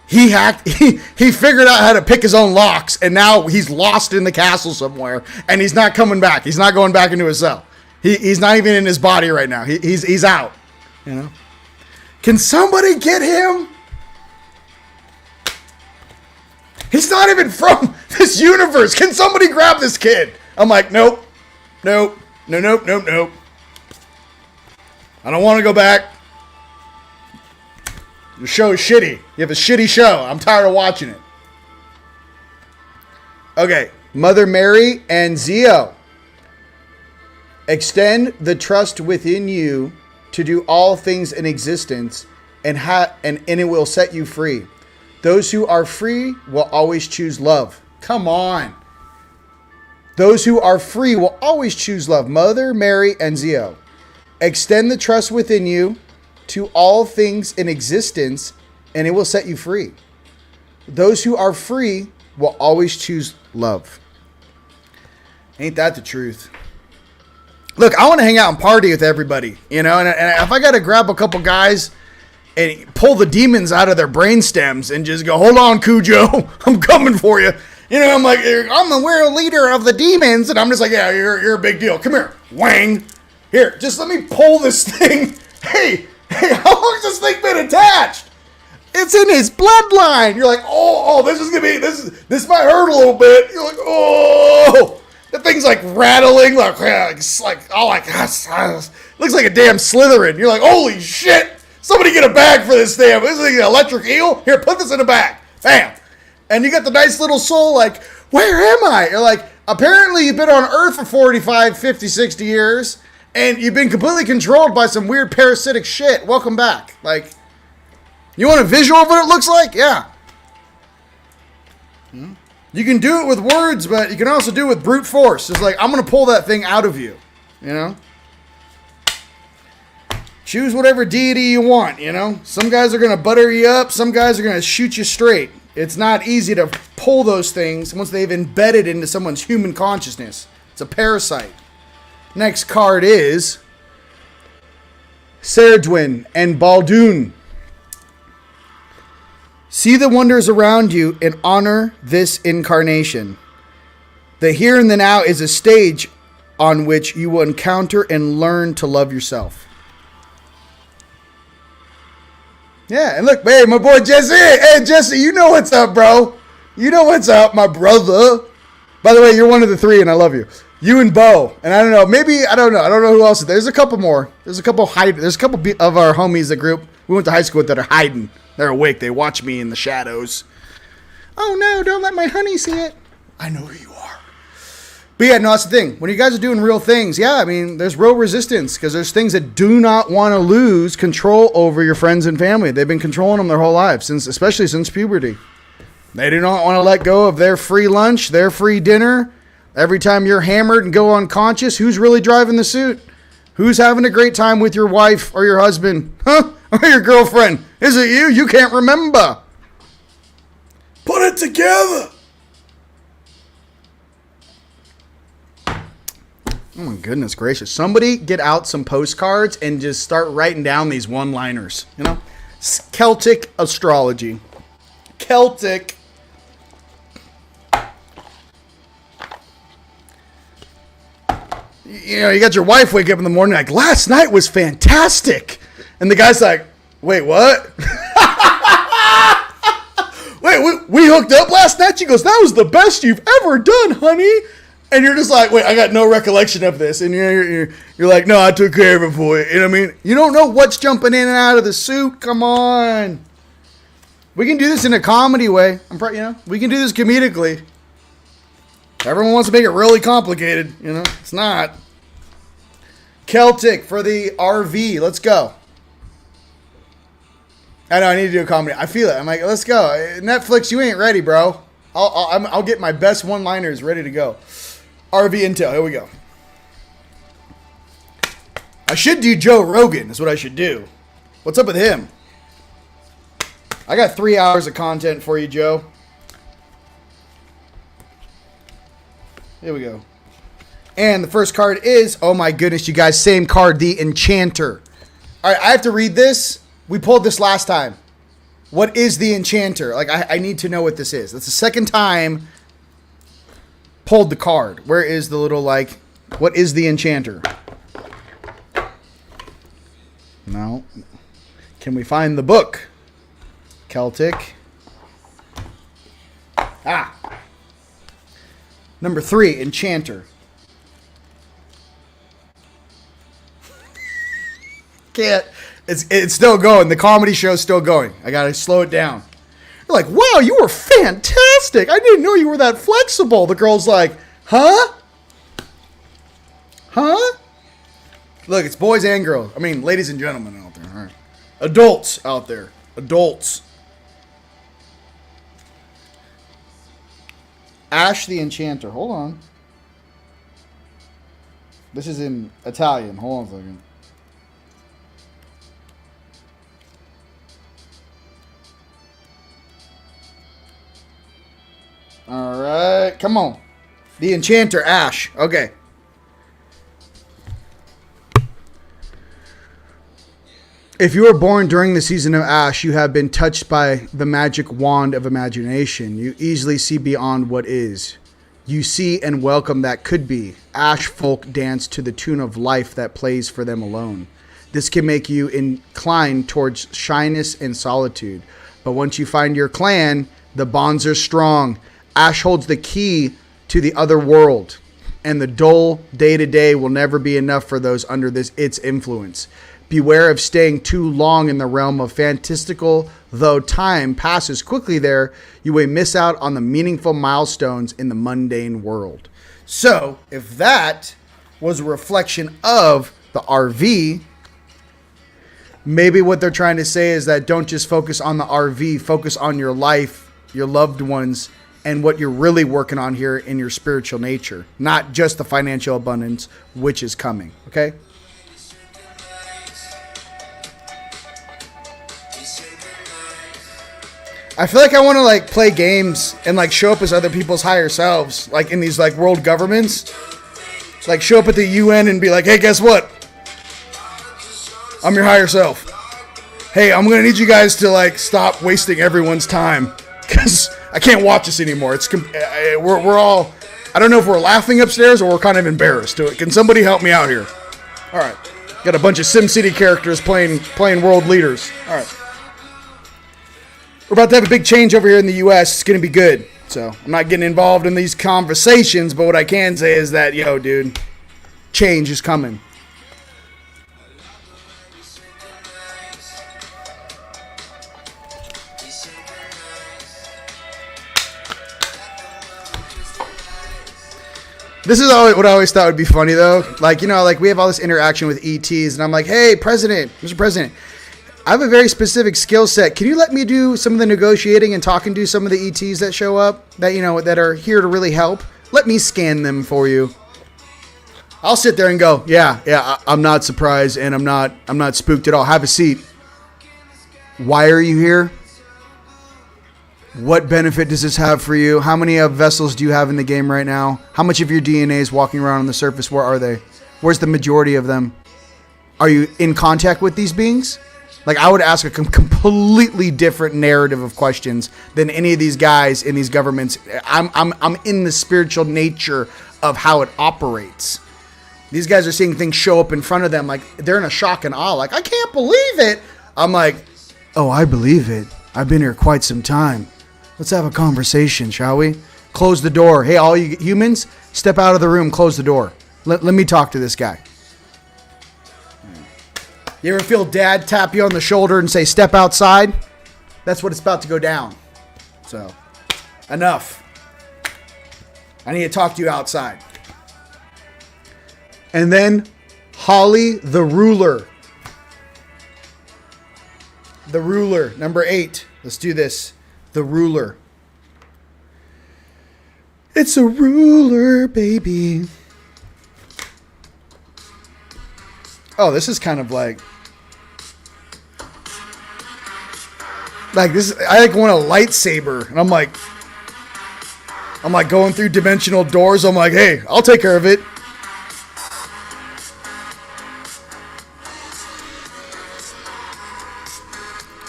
He hacked, he figured out how to pick his own locks, and now he's lost in the castle somewhere, and he's not coming back. He's not going back into his cell. He's not even in his body right now. He's out. You know? Can somebody get him? He's not even from this universe. Can somebody grab this kid? I'm like, nope. Nope. Nope. I don't want to go back. Your show is shitty. You have a shitty show. I'm tired of watching it. Okay. Mother Mary and Zio. Extend the trust within you to do all things in existence, and it will set you free. Those who are free will always choose love. Come on. Those who are free will always choose love. Mother Mary and Zio. Extend the trust within you to all things in existence, and it will set you free. Those who are free will always choose love. Ain't that the truth? Look, I want to hang out and party with everybody, you know, and if I got to grab a couple guys and pull the demons out of their brain stems and just go, hold on, Cujo, I'm coming for you. You know, I'm like, I'm the real leader of the demons, and I'm just like, yeah, you're a big deal. Come here, wang. Here, just let me pull this thing. Hey, how long has this thing been attached? It's in his bloodline. You're like, oh, this is gonna be this might hurt a little bit. You're like, oh. The thing's like rattling, looks like a damn Slytherin. You're like, holy shit! Somebody get a bag for this damn. This is an electric eel. Here, put this in a bag. Bam! And you got the nice little soul. Like, where am I? You're like, apparently you've been on Earth for 45, 50, 60 years, and you've been completely controlled by some weird parasitic shit. Welcome back. Like, you want a visual of what it looks like? Yeah. You can do it with words, but you can also do it with brute force. It's like, I'm going to pull that thing out of you, you know? Choose whatever deity you want, you know? Some guys are going to butter you up. Some guys are going to shoot you straight. It's not easy to pull those things once they've embedded into someone's human consciousness. It's a parasite. Next card is Serwin and Balan. See the wonders around you and honor this incarnation. The here and the now is a stage on which you will encounter and learn to love yourself. Yeah, and look, hey, my boy Jesse. Hey, Jesse, you know what's up, bro. You know what's up, my brother. By the way, you're one of the three, and I love you. You and Bo. And I don't know, maybe, I don't know who else. There's a couple more. There's a couple of our homies, the group we went to high school with, that are hiding. They're awake. They watch me in the shadows. Oh, no, don't let my honey see it. I know who you are. But yeah, no, that's the thing. When you guys are doing real things, yeah, I mean, there's real resistance because there's things that do not want to lose control over your friends and family. They've been controlling them their whole lives, especially since puberty. They do not want to let go of their free lunch, their free dinner. Every time you're hammered and go unconscious, who's really driving the suit? Who's having a great time with your wife or your husband? Huh? Or your girlfriend? Is it you? You can't remember. Put it together. Oh my goodness gracious. Somebody get out some postcards and just start writing down these one-liners. You know? Celtic astrology. Celtic. You know, you got your wife wake up in the morning like, last night was fantastic. And the guy's like, wait, what? Wait, we hooked up last night? She goes, that was the best you've ever done, honey. And you're just like, wait, I got no recollection of this. And you're like, no, I took care of it for you. You know what I mean? You don't know what's jumping in and out of the suit. Come on. We can do this in a comedy way. We can do this comedically. Everyone wants to make it really complicated. You know, it's not. Celtic for the RV. Let's go. I know I need to do a comedy. I feel it. I'm like, let's go. Netflix, you ain't ready, bro. I'll get my best one-liners ready to go. RV Intel. Here we go. I should do Joe Rogan. Is what I should do. What's up with him? I got 3 hours of content for you, Joe. Here we go. And the first card is, oh my goodness, you guys, same card, the Enchanter. All right, I have to read this. We pulled this last time. What is the Enchanter? Like, I need to know what this is. That's the second time pulled the card. Where is the little, like, what is the Enchanter? No. Can we find the book? Celtic. Ah. Number 3, Enchanter. Can't. It's still going. The comedy show's still going. I gotta slow it down. They're like, wow, you were fantastic. I didn't know you were that flexible. The girl's like, huh? Huh? Look, it's boys and girls. I mean, ladies and gentlemen out there. All right. Adults out there. Adults. Ash the Enchanter. Hold on. This is in Italian. Hold on a second. All right. Come on. The Enchanter, Ash. Okay. If you were born during the season of Ash, you have been touched by the magic wand of imagination. You easily see beyond what is. You see and welcome that could be. Ash folk dance to the tune of life that plays for them alone. This can make you inclined towards shyness and solitude. But once you find your clan, the bonds are strong. Ash holds the key to the other world. And the dull day-to-day will never be enough for those under its influence. Beware of staying too long in the realm of fantastical. Though time passes quickly there, you may miss out on the meaningful milestones in the mundane world. So, if that was a reflection of the RV, maybe what they're trying to say is that don't just focus on the RV, focus on your life, your loved ones, and what you're really working on here in your spiritual nature, not just the financial abundance, which is coming, okay? I feel like I want to like play games and like show up as other people's higher selves, like in these like world governments. Like show up at the UN and be like, hey, guess what? I'm your higher self. Hey, I'm gonna need you guys to like stop wasting everyone's time because I can't watch this anymore. We're all, I don't know if we're laughing upstairs or we're kind of embarrassed to it. Can somebody help me out here? All right, got a bunch of SimCity characters playing world leaders. All right. We're about to have a big change over here in the U.S. It's going to be good. So I'm not getting involved in these conversations, but what I can say is that, yo, dude, change is coming. This is what I always thought would be funny, though. Like, you know, like we have all this interaction with ETs, and I'm like, hey, President, Mr. President, I have a very specific skill set. Can you let me do some of the negotiating and talking to some of the ETs that show up that, you know, that are here to really help? Let me scan them for you. I'll sit there and go, yeah, I'm not surprised and I'm not spooked at all. Have a seat. Why are you here? What benefit does this have for you? How many vessels do you have in the game right now? How much of your DNA is walking around on the surface? Where are they? Where's the majority of them? Are you in contact with these beings? Like, I would ask a completely different narrative of questions than any of these guys in these governments. I'm in the spiritual nature of how it operates. These guys are seeing things show up in front of them. Like, they're in a shock and awe. Like, I can't believe it. I'm like, oh, I believe it. I've been here quite some time. Let's have a conversation, shall we? Close the door. Hey, all you humans, step out of the room. Close the door. Let me talk to this guy. You ever feel dad tap you on the shoulder and say, step outside? That's what it's about to go down. So, enough. I need to talk to you outside. And then, Holly the Ruler. The Ruler, number 8. Let's do this. The Ruler. It's a ruler, baby. Oh, this is kind of like this. I like want a lightsaber, and I'm like going through dimensional doors. I'm like, hey, I'll take care of it.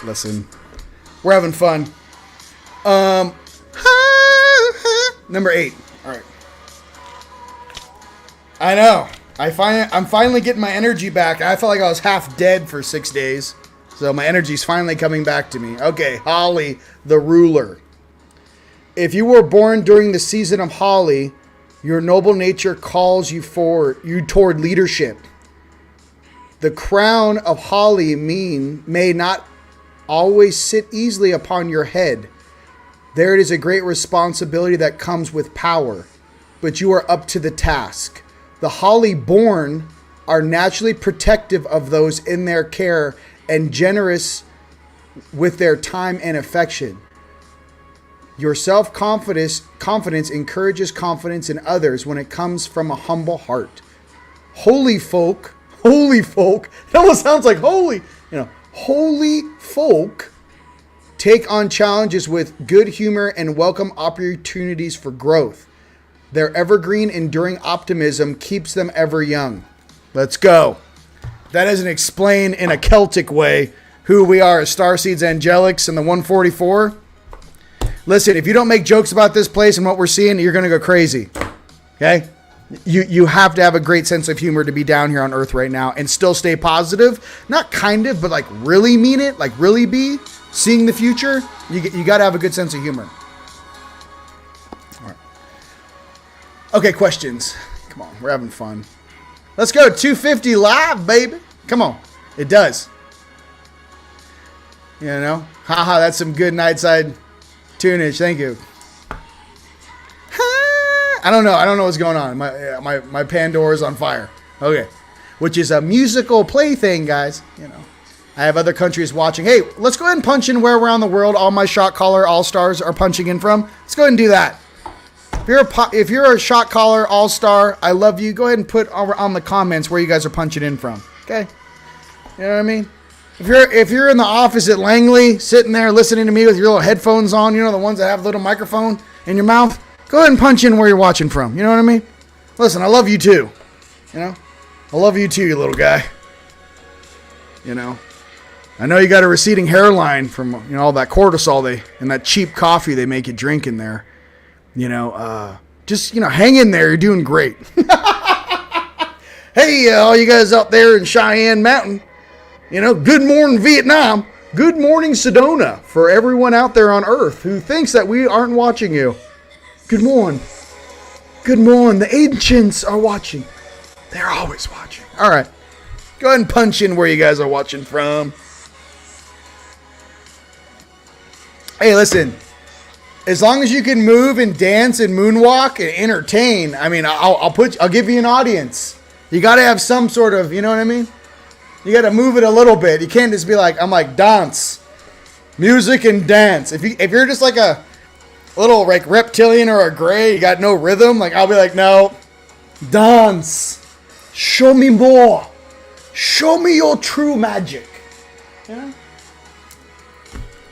Listen, we're having fun. Number 8. All right. I know. I'm finally getting my energy back. I felt like I was half dead for 6 days. So my energy's finally coming back to me. Okay, Holly, the ruler. If you were born during the season of Holly, your noble nature calls you toward leadership. The crown of Holly may not always sit easily upon your head. There it is a great responsibility that comes with power, but you are up to the task. The Holly born are naturally protective of those in their care and generous with their time and affection. Your self-confidence encourages confidence in others when it comes from a humble heart. Holy folk, it almost sounds like holy folk take on challenges with good humor and welcome opportunities for growth. Their evergreen, enduring optimism keeps them ever young. Let's go. That doesn't explain in a Celtic way who we are as Starseeds Angelics and the 144. Listen, if you don't make jokes about this place and what we're seeing, you're going to go crazy. Okay? You have to have a great sense of humor to be down here on Earth right now and still stay positive. Not kind of, but like really mean it. Like really be seeing the future. You got to have a good sense of humor. All right. Okay, questions. Come on, we're having fun. Let's go. 250 live, baby. Come on. It does. You know? Haha, that's some good nightside tunage. Thank you. I don't know what's going on. My Pandora's on fire. Okay. Which is a musical plaything, guys. You know. I have other countries watching. Hey, let's go ahead and punch in where around the world all my shot caller all-stars are punching in from. Let's go ahead and do that. If you're a shot caller all-star, I love you. Go ahead and put on the comments where you guys are punching in from. Okay? You know what I mean? If you're in the office at Langley, sitting there listening to me with your little headphones on, you know, the ones that have a little microphone in your mouth, go ahead and punch in where you're watching from. You know what I mean? Listen, I love you too. You know? I love you too, you little guy. You know? I know you got a receding hairline from, you know, all that cortisol and that cheap coffee they make you drink in there. You know, just, you know, hang in there. You're doing great. Hey, all you guys out there in Cheyenne Mountain, you know, good morning, Vietnam. Good morning, Sedona, for everyone out there on Earth who thinks that we aren't watching you. Good morning. Good morning. The ancients are watching. They're always watching. All right. Go ahead and punch in where you guys are watching from. Hey, listen. As long as you can move and dance and moonwalk and entertain, I mean, I'll give you an audience. You got to have some sort of, you know what I mean? You got to move it a little bit. You can't just be like, I'm like, dance, music and dance. If you're just like a little like reptilian or a gray, you got no rhythm, like I'll be like, no, dance. Show me more. Show me your true magic. You know?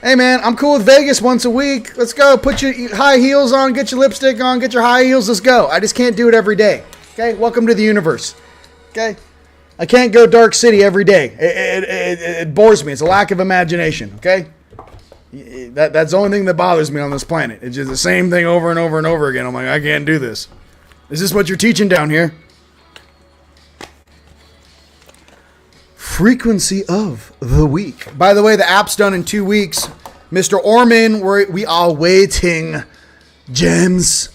Hey, man, I'm cool with Vegas once a week. Let's go. Put your high heels on. Get your lipstick on. Get your high heels. Let's go. I just can't do it every day. Okay? Welcome to the universe. Okay? I can't go Dark City every day. It bores me. It's a lack of imagination. Okay? That's the only thing that bothers me on this planet. It's just the same thing over and over and over again. I'm like, I can't do this. Is this what you're teaching down here? Frequency of the week. By the way, the app's done in 2 weeks. Mr. Orman, we are waiting. Gems.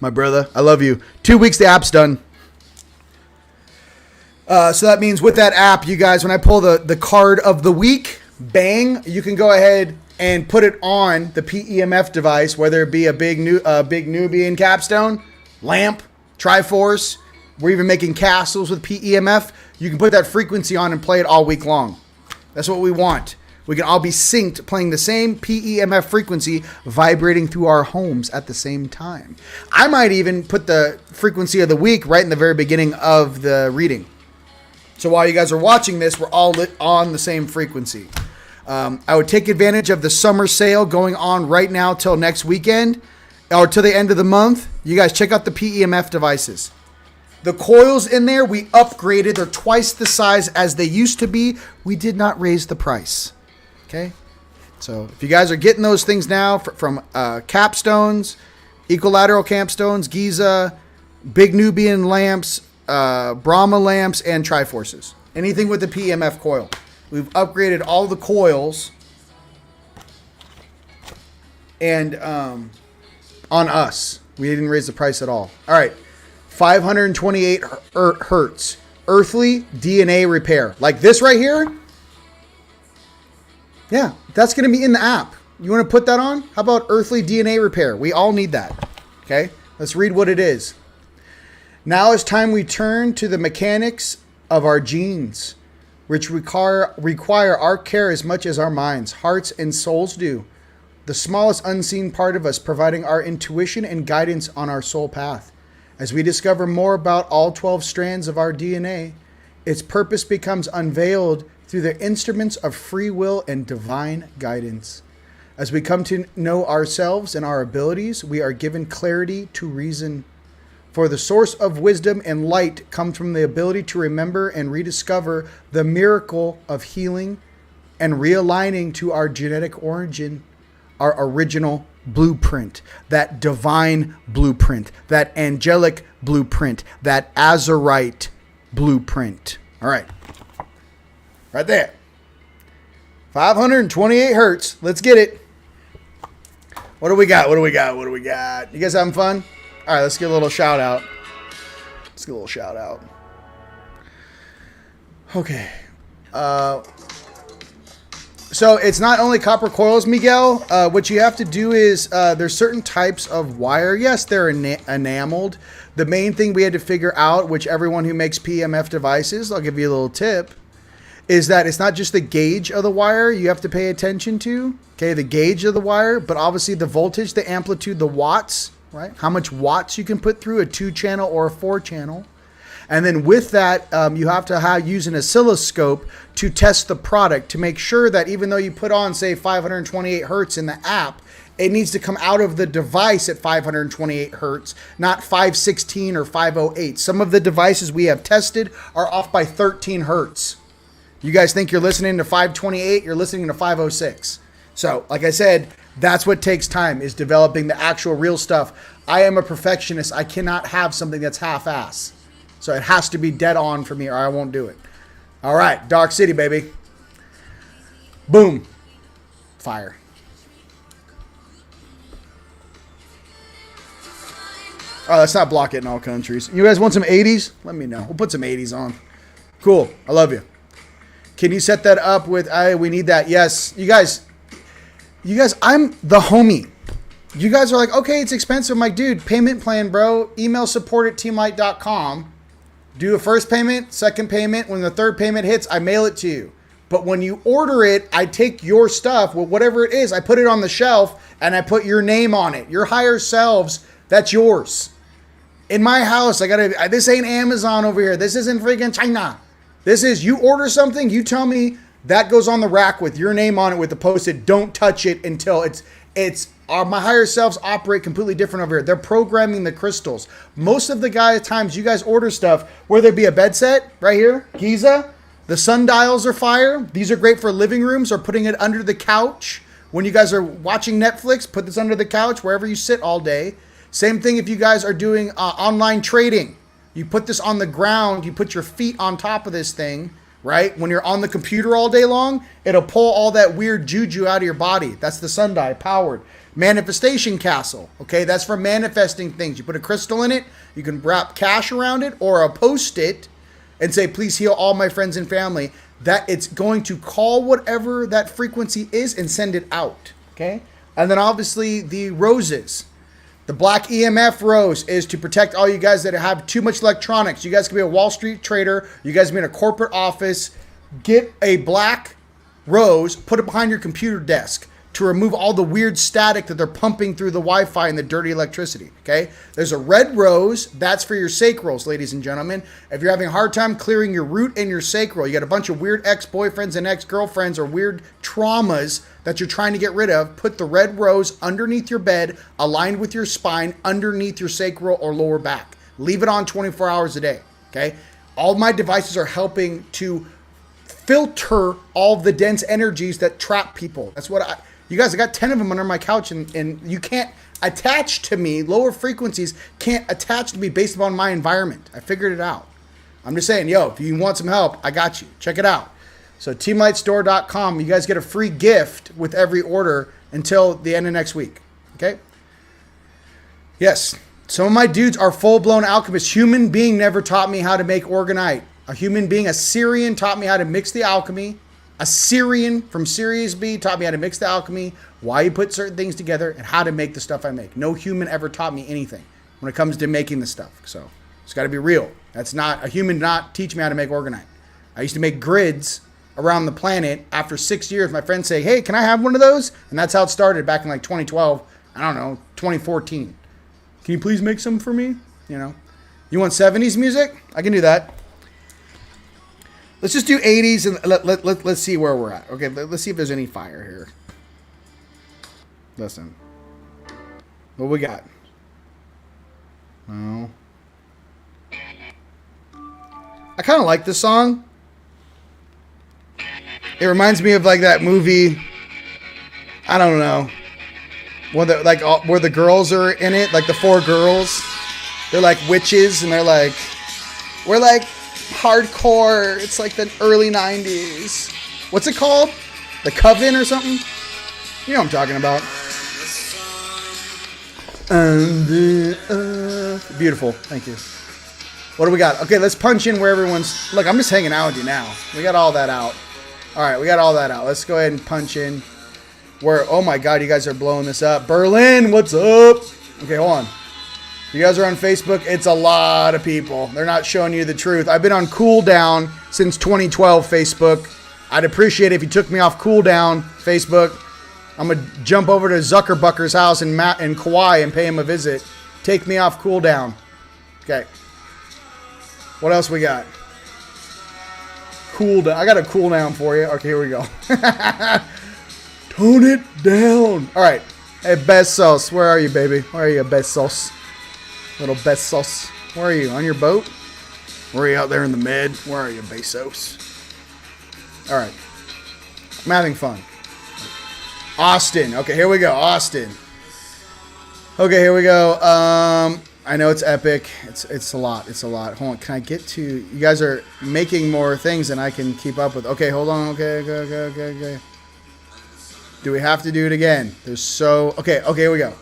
My brother, I love you. 2 weeks, the app's done. So that means with that app, you guys, when I pull the card of the week, bang, you can go ahead and put it on the PEMF device, whether it be a big Nubian capstone, lamp, Triforce. We're even making castles with PEMF. You can put that frequency on and play it all week long. That's what we want. We can all be synced, playing the same PEMF frequency, vibrating through our homes at the same time. I might even put the frequency of the week right in the very beginning of the reading. So while you guys are watching this, we're all lit on the same frequency. I would take advantage of the summer sale going on right now till next weekend, or till the end of the month. You guys check out the PEMF devices. The coils in there, we upgraded. They're twice the size as they used to be. We did not raise the price. Okay? So if you guys are getting those things now from capstones, equilateral capstones, Giza, big Nubian lamps, Brahma lamps, and Triforces. Anything with the PEMF coil. We've upgraded all the coils. And on us. We didn't raise the price at all. All right. 528 hertz. Earthly DNA repair. Like this right here. Yeah, that's going to be in the app. You want to put that on? How about earthly DNA repair? We all need that. Okay, let's read what it is. Now it's time we turn to the mechanics of our genes, which require our care as much as our minds, hearts, and souls do. The smallest unseen part of us providing our intuition and guidance on our soul path. As we discover more about all 12 strands of our DNA, its purpose becomes unveiled through the instruments of free will and divine guidance. As we come to know ourselves and our abilities, we are given clarity to reason. For the source of wisdom and light comes from the ability to remember and rediscover the miracle of healing and realigning to our genetic origin, our original blueprint, that divine blueprint, that angelic blueprint, that azurite blueprint. All right. Right there. 528 hertz. Let's get it. What do we got? What do we got? What do we got? You guys having fun? All right, let's get a little shout out. Let's get a little shout out. Okay. So it's not only copper coils, Miguel. What you have to do is there's certain types of wire. Yes, they're enameled. The main thing we had to figure out, which everyone who makes PMF devices, I'll give you a little tip, is that it's not just the gauge of the wire you have to pay attention to. Okay, the gauge of the wire, but obviously the voltage, the amplitude, the watts, right? How much watts you can put through a 2-channel or a 4-channel. And then with that, you have to use an oscilloscope to test the product to make sure that even though you put on, say, 528 hertz in the app, it needs to come out of the device at 528 hertz, not 516 or 508. Some of the devices we have tested are off by 13 hertz. You guys think you're listening to 528, you're listening to 506. So, like I said, that's what takes time, is developing the actual real stuff. I am a perfectionist. I cannot have something that's half-ass. So it has to be dead on for me or I won't do it. All right, Dark City, baby. Boom. Fire. Oh, let's not block it in all countries. You guys want some 80s? Let me know. We'll put some 80s on. Cool. I love you. Can you set that up with, we need that. Yes. You guys, I'm the homie. You guys are like, okay, it's expensive. I'm like, dude, payment plan, bro. Email support@teamlight.com. Do a first payment, second payment. When the third payment hits, I mail it to you. But when you order it, I take your stuff, whatever it is, I put it on the shelf and I put your name on it. Your higher selves, that's yours. In my house, this ain't Amazon over here. This isn't freaking China. This is, you order something, you tell me, that goes on the rack with your name on it with the post-it. Don't touch it until my higher selves operate completely different over here. They're programming the crystals. Most of the times you guys order stuff, whether it be a bed set right here, Giza, the sundials are fire. These are great for living rooms or putting it under the couch. When you guys are watching Netflix, put this under the couch wherever you sit all day. Same thing if you guys are doing online trading. You put this on the ground, you put your feet on top of this thing, right? When you're on the computer all day long, it'll pull all that weird juju out of your body. That's the sundial powered. Manifestation castle, okay? That's for manifesting things. You put a crystal in it, you can wrap cash around it or a post-it and say, please heal all my friends and family. That it's going to call whatever that frequency is and send it out, okay? And then obviously the roses. The black EMF rose is to protect all you guys that have too much electronics. You guys can be a Wall Street trader. You guys can be in a corporate office. Get a black rose, put it behind your computer desk to remove all the weird static that they're pumping through the Wi-Fi and the dirty electricity, okay? There's a red rose. That's for your sacrals, ladies and gentlemen. If you're having a hard time clearing your root and your sacral, you got a bunch of weird ex-boyfriends and ex-girlfriends or weird traumas that you're trying to get rid of, put the red rose underneath your bed, aligned with your spine, underneath your sacral or lower back. Leave it on 24 hours a day, okay? All my devices are helping to filter all the dense energies that trap people. That's what you guys, I got 10 of them under my couch and you can't attach to me. Lower frequencies can't attach to me based upon my environment. I figured it out. I'm just saying, yo, if you want some help, I got you. Check it out. So teamlightstore.com, you guys get a free gift with every order until the end of next week. Okay? Yes. Some of my dudes are full-blown alchemists. Human being never taught me how to make orgonite. A human being, a Syrian, taught me how to mix the alchemy. A Syrian from Sirius B taught me how to mix the alchemy, why you put certain things together, and how to make the stuff I make. No human ever taught me anything when it comes to making the stuff. So it's got to be real. That's not a human. Not teach me how to make orgonite. I used to make grids around the planet. After 6 years, my friends say, "Hey, can I have one of those?" And that's how it started back in like 2012. I don't know, 2014. Can you please make some for me? You know, you want 70s music? I can do that. Let's just do 80s and let's see where we're at. Okay, let's see if there's any fire here. Listen. What we got? Oh. I kind of like this song. It reminds me of like that movie. I don't know. Where the girls are in it, like the 4 girls. They're like witches and they're like, we're like hardcore. It's like the early 90s. What's it called? The Coven or something? You know what I'm talking about. Beautiful. Thank you. What do we got? Okay, let's punch in where everyone's... Look, I'm just hanging out with you now. We got all that out. All right, we got all that out. Let's go ahead and punch in where... Oh my God, you guys are blowing this up. Berlin, what's up? Okay, hold on. You guys are on Facebook. It's a lot of people. They're not showing you the truth. I've been on cooldown since 2012, Facebook. I'd appreciate it if you took me off cooldown, Facebook. I'm going to jump over to Zuckerbucker's house in Kauai and pay him a visit. Take me off cooldown. Okay. What else we got? Cooldown. I got a cooldown for you. Okay, here we go. Tone it down. All right. Hey, Bezos. Where are you, baby? Where are you, Bezos? Little Bezos. Where are you? On your boat? Where are you out there in the mid? Where are you, Bezos? All right. I'm having fun. Austin. Okay, here we go. Austin. Okay, here we go. I know it's epic. It's a lot. It's a lot. Hold on. Can I get to... You guys are making more things than I can keep up with. Okay, hold on. Okay. Do we have to do it again? There's so... Okay, here we go.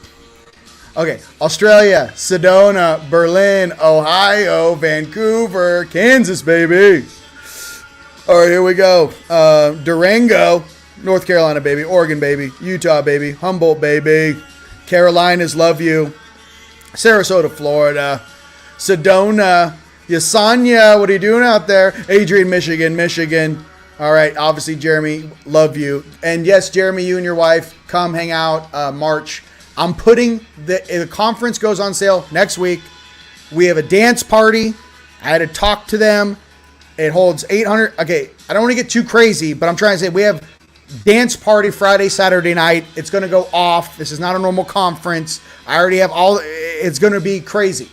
Okay, Australia, Sedona, Berlin, Ohio, Vancouver, Kansas, baby. All right, here we go. Durango, North Carolina, baby. Oregon, baby. Utah, baby. Humboldt, baby. Carolinas, love you. Sarasota, Florida. Sedona. Yesenia, what are you doing out there? Adrian, Michigan. All right, obviously, Jeremy, love you. And yes, Jeremy, you and your wife, come hang out March. I'm putting the conference goes on sale next week. We have a dance party. I had to talk to them. It holds 800. Okay, I don't want to get too crazy, but I'm trying to say we have dance party Friday, Saturday night. It's going to go off. This is not a normal conference. I already have all. It's going to be crazy.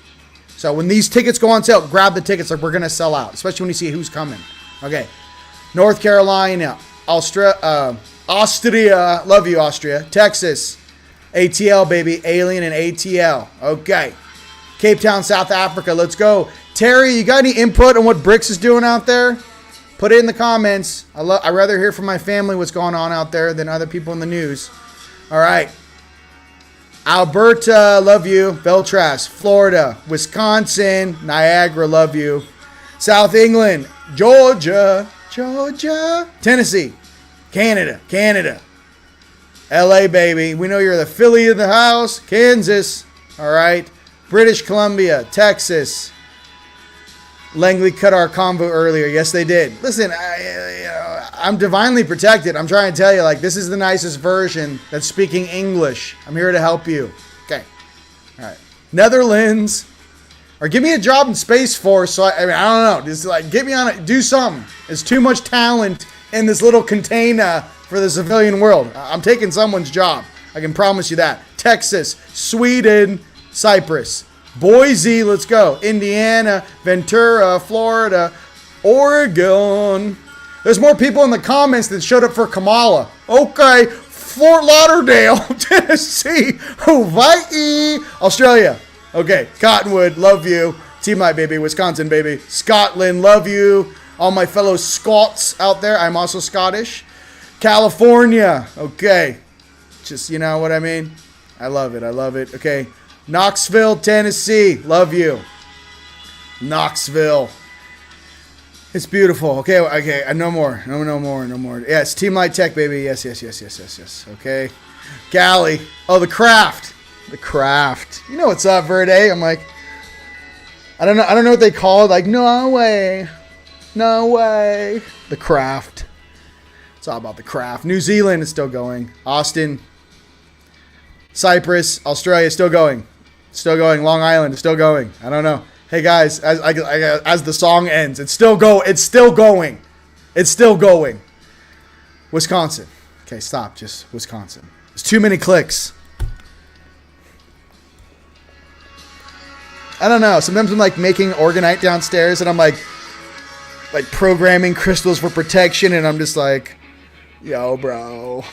So when these tickets go on sale, grab the tickets. Like we're going to sell out, especially when you see who's coming. Okay, North Carolina, Austria, love you, Austria, Texas. ATL, baby. Alien and ATL. Okay. Cape Town, South Africa. Let's go. Terry, you got any input on what Bricks is doing out there? Put it in the comments. I'd rather hear from my family what's going on out there than other people in the news. All right. Alberta, love you. Beltras, Florida. Wisconsin, Niagara, love you. South England, Georgia. Tennessee, Canada. LA, baby. We know you're the Philly of the house. Kansas. All right. British Columbia. Texas. Langley cut our convo earlier. Yes, they did. Listen, I'm divinely protected. I'm trying to tell you, like, this is the nicest version that's speaking English. I'm here to help you. Okay. All right. Netherlands. Or give me a job in Space Force. So I don't know. Just like get me on it. Do something. There's too much talent in this little container for the civilian world. I'm taking someone's job. I can promise you that. Texas, Sweden, Cyprus, Boise, let's go. Indiana, Ventura, Florida, Oregon. There's more people in the comments that showed up for Kamala. Okay, Fort Lauderdale, Tennessee, Hawaii, Australia. Okay, Cottonwood, love you. Team Light, baby. Wisconsin, baby. Scotland, love you. All my fellow Scots out there. I'm also Scottish. California. Okay. Just, you know what I mean? I love it. I love it. Okay. Knoxville, Tennessee. Love you. Knoxville. It's beautiful. Okay. Okay. No more. No more. Yes. Team Light Tech, baby. Yes. Okay. Galley. Oh, the craft. The craft. You know what's up, Verde? I'm like, I don't know what they call it. Like, no way. The craft. It's all about the craft. New Zealand is still going. Austin. Cyprus. Australia is still going. Long Island is still going. I don't know. Hey guys, as the song ends, it's still going. Wisconsin. Okay, stop. Just Wisconsin. There's too many clicks. I don't know. Sometimes I'm like making Orgonite downstairs and I'm like programming crystals for protection and I'm just like, yo, bro.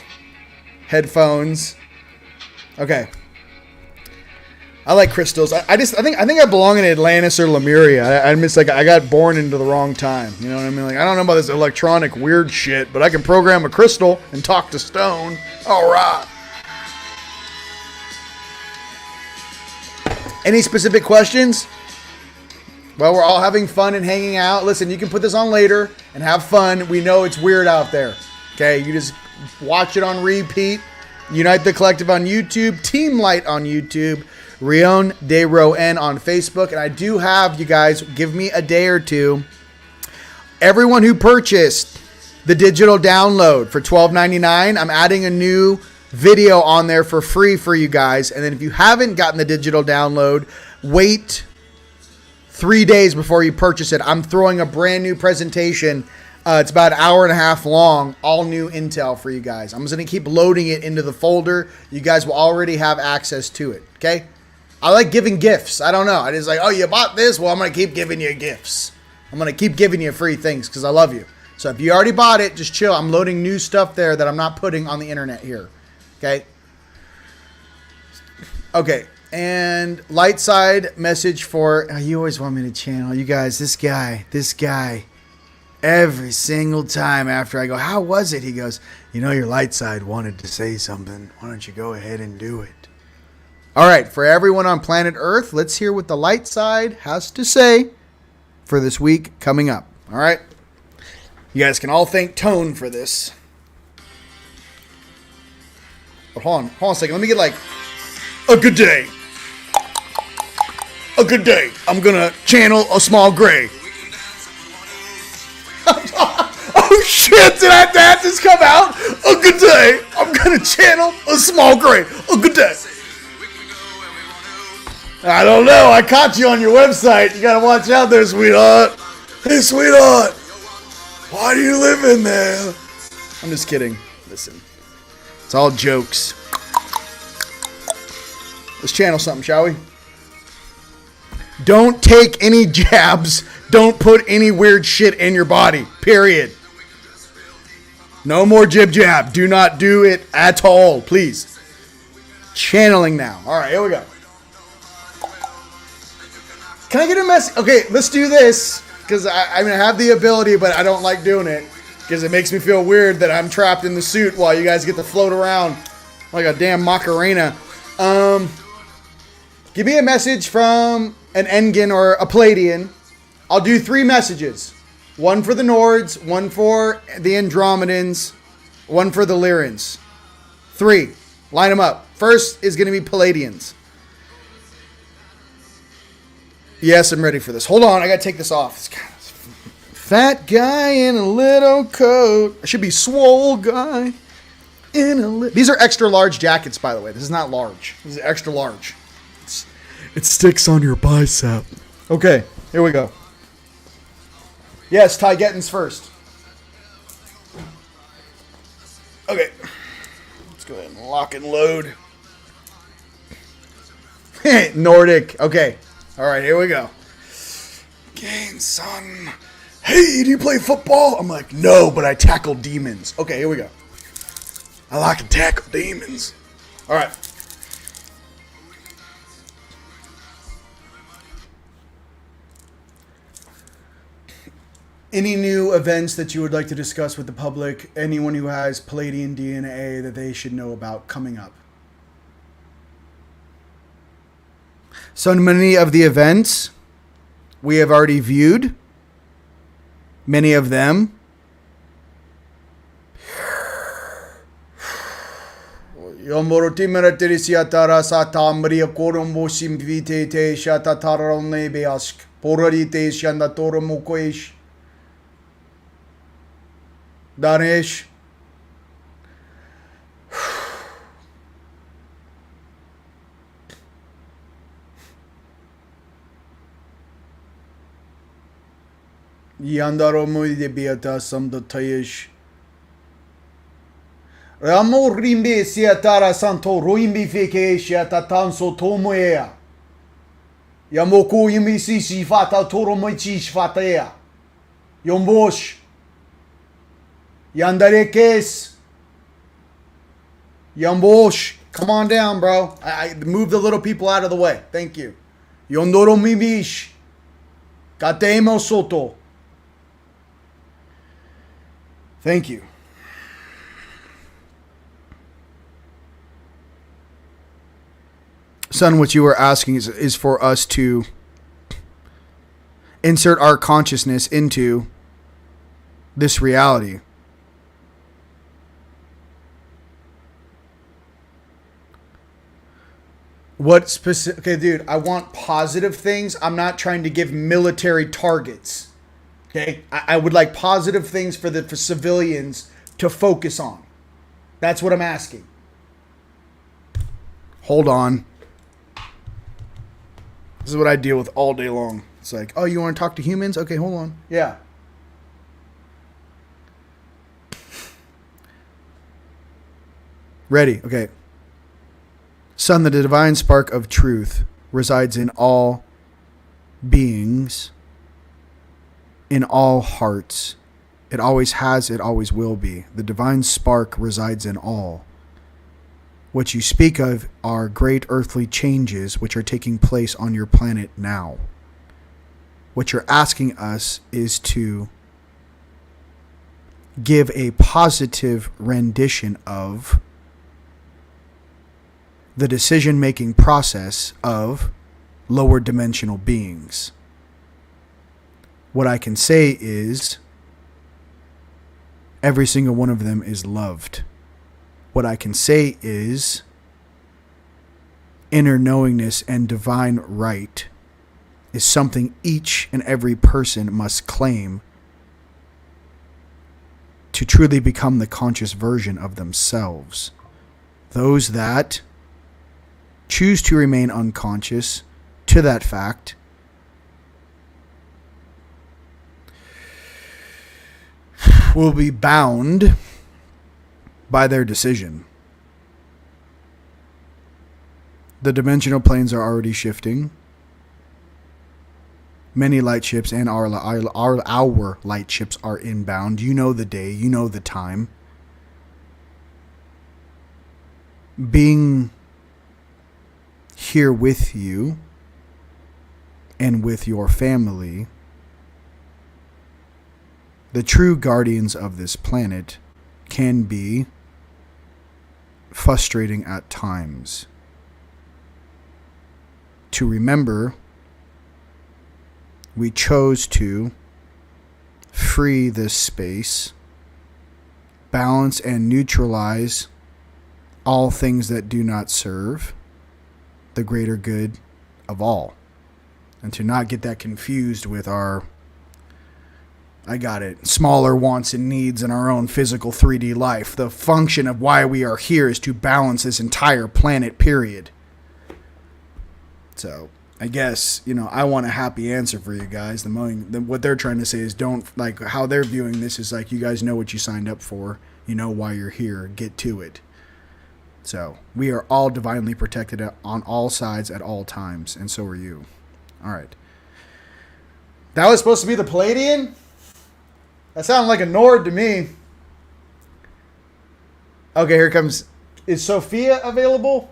Headphones. Okay. I like crystals. I think I belong in Atlantis or Lemuria. I'm just like, I got born into the wrong time. You know what I mean? Like, I don't know about this electronic weird shit, but I can program a crystal and talk to stone. All right. Any specific questions? Well, we're all having fun and hanging out. Listen, you can put this on later and have fun. We know it's weird out there. Okay, you just watch it on repeat. Unite the Collective on YouTube. Team Light on YouTube. RIon, DeRouen on Facebook. And I do have, you guys, give me a day or two. Everyone who purchased the digital download for $12.99, I'm adding a new video on there for free for you guys. And then if you haven't gotten the digital download, wait 3 days before you purchase it. I'm throwing a brand new presentation. It's about an hour and a half long, all new intel for you guys. I'm just going to keep loading it into the folder. You guys will already have access to it, okay? I like giving gifts. I don't know. I just like, oh, you bought this? Well, I'm going to keep giving you gifts. I'm going to keep giving you free things because I love you. So if you already bought it, just chill. I'm loading new stuff there that I'm not putting on the internet here, okay? Okay. And light side message for, you always want me to channel. You guys, this guy, every single time after I go, how was it? He goes, you know, your light side wanted to say something. Why don't you go ahead and do it? All right, for everyone on planet Earth, let's hear what the light side has to say for this week coming up. All right? You guys can all thank Tone for this. But hold on a second. Let me get like a good day. A good day. I'm going to channel a small gray. Oh shit, did that just come out? A good day. I'm going to channel a small gray. A good day. I don't know. I caught you on your website. You got to watch out there, sweetheart. Hey, sweetheart. Why do you live in there? I'm just kidding. Listen. It's all jokes. Let's channel something, shall we? Don't take any jabs. Don't put any weird shit in your body. Period. No more jib jab. Do not do it at all, please. Channeling now. All right, here we go. Can I get a message? Okay, let's do this. Because I mean, I have the ability, but I don't like doing it. Because it makes me feel weird that I'm trapped in the suit while you guys get to float around like a damn Macarena. Give me a message from an Engen or a Palladian. I'll do 3 messages. One for the Nords, one for the Andromedans, one for the Lyrans. 3. Line them up. First is going to be Palladians. Yes, I'm ready for this. Hold on, I got to take this off. Fat guy in a little coat. I should be swole guy in a These are extra large jackets, by the way. This is not large. This is extra large. It sticks on your bicep. Okay, here we go. Yes, Ty Gettins first. Okay. Let's go ahead and lock and load. Nordic. Okay. All right, here we go. Game, son. Hey, do you play football? I'm like, no, but I tackle demons. Okay, here we go. I like to tackle demons. All right. Any new events that you would like to discuss with the public? Anyone who has Palladian DNA that they should know about coming up? So many of the events we have already viewed. Many of them. Danish. Yandaro de beata some the tayish. Ramo rimbe siatara santo roimbi feke shiata tanso tomoea. Yamoko yimi si fata toro moichi fatea. Yombosh. Yandarekes. Yambosh. Come on down, bro. I move the little people out of the way. Thank you. Yondoro mibish. Katemo soto. Thank you. Son, what you were asking is for us to insert our consciousness into this reality. What specific? Okay, dude, I want positive things. I'm not trying to give military targets. Okay, I would like positive things for civilians to focus on. That's what I'm asking. Hold on. This is what I deal with all day long. It's like, oh, you want to talk to humans? Okay, hold on. Yeah. Ready? Okay. Son, the divine spark of truth resides in all beings, in all hearts. It always has, it always will be. The divine spark resides in all. What you speak of are great earthly changes which are taking place on your planet now. What you're asking us is to give a positive rendition of the decision-making process of lower dimensional beings. What I can say is every single one of them is loved. What I can say is inner knowingness and divine right is something each and every person must claim to truly become the conscious version of themselves. Those that choose to remain unconscious to that fact will be bound by their decision. The dimensional planes are already shifting. Many light ships and our light ships are inbound. You know the day, you know the time. Being here with you and with your family, the true guardians of this planet can be frustrating at times. To remember, we chose to free this space, balance and neutralize all things that do not serve the greater good of all, and to not get that confused with our smaller wants and needs in our own physical 3D life. The function of why we are here is to balance this entire planet, period. So I guess, I want a happy answer for you guys. What they're trying to say is how they're viewing this is like, you guys know what you signed up for. You know why you're here. Get to it. So we are all divinely protected on all sides at all times. And so are you. All right. That was supposed to be the Palladian? That sounded like a Nord to me. Okay, here comes. Is Sophia available?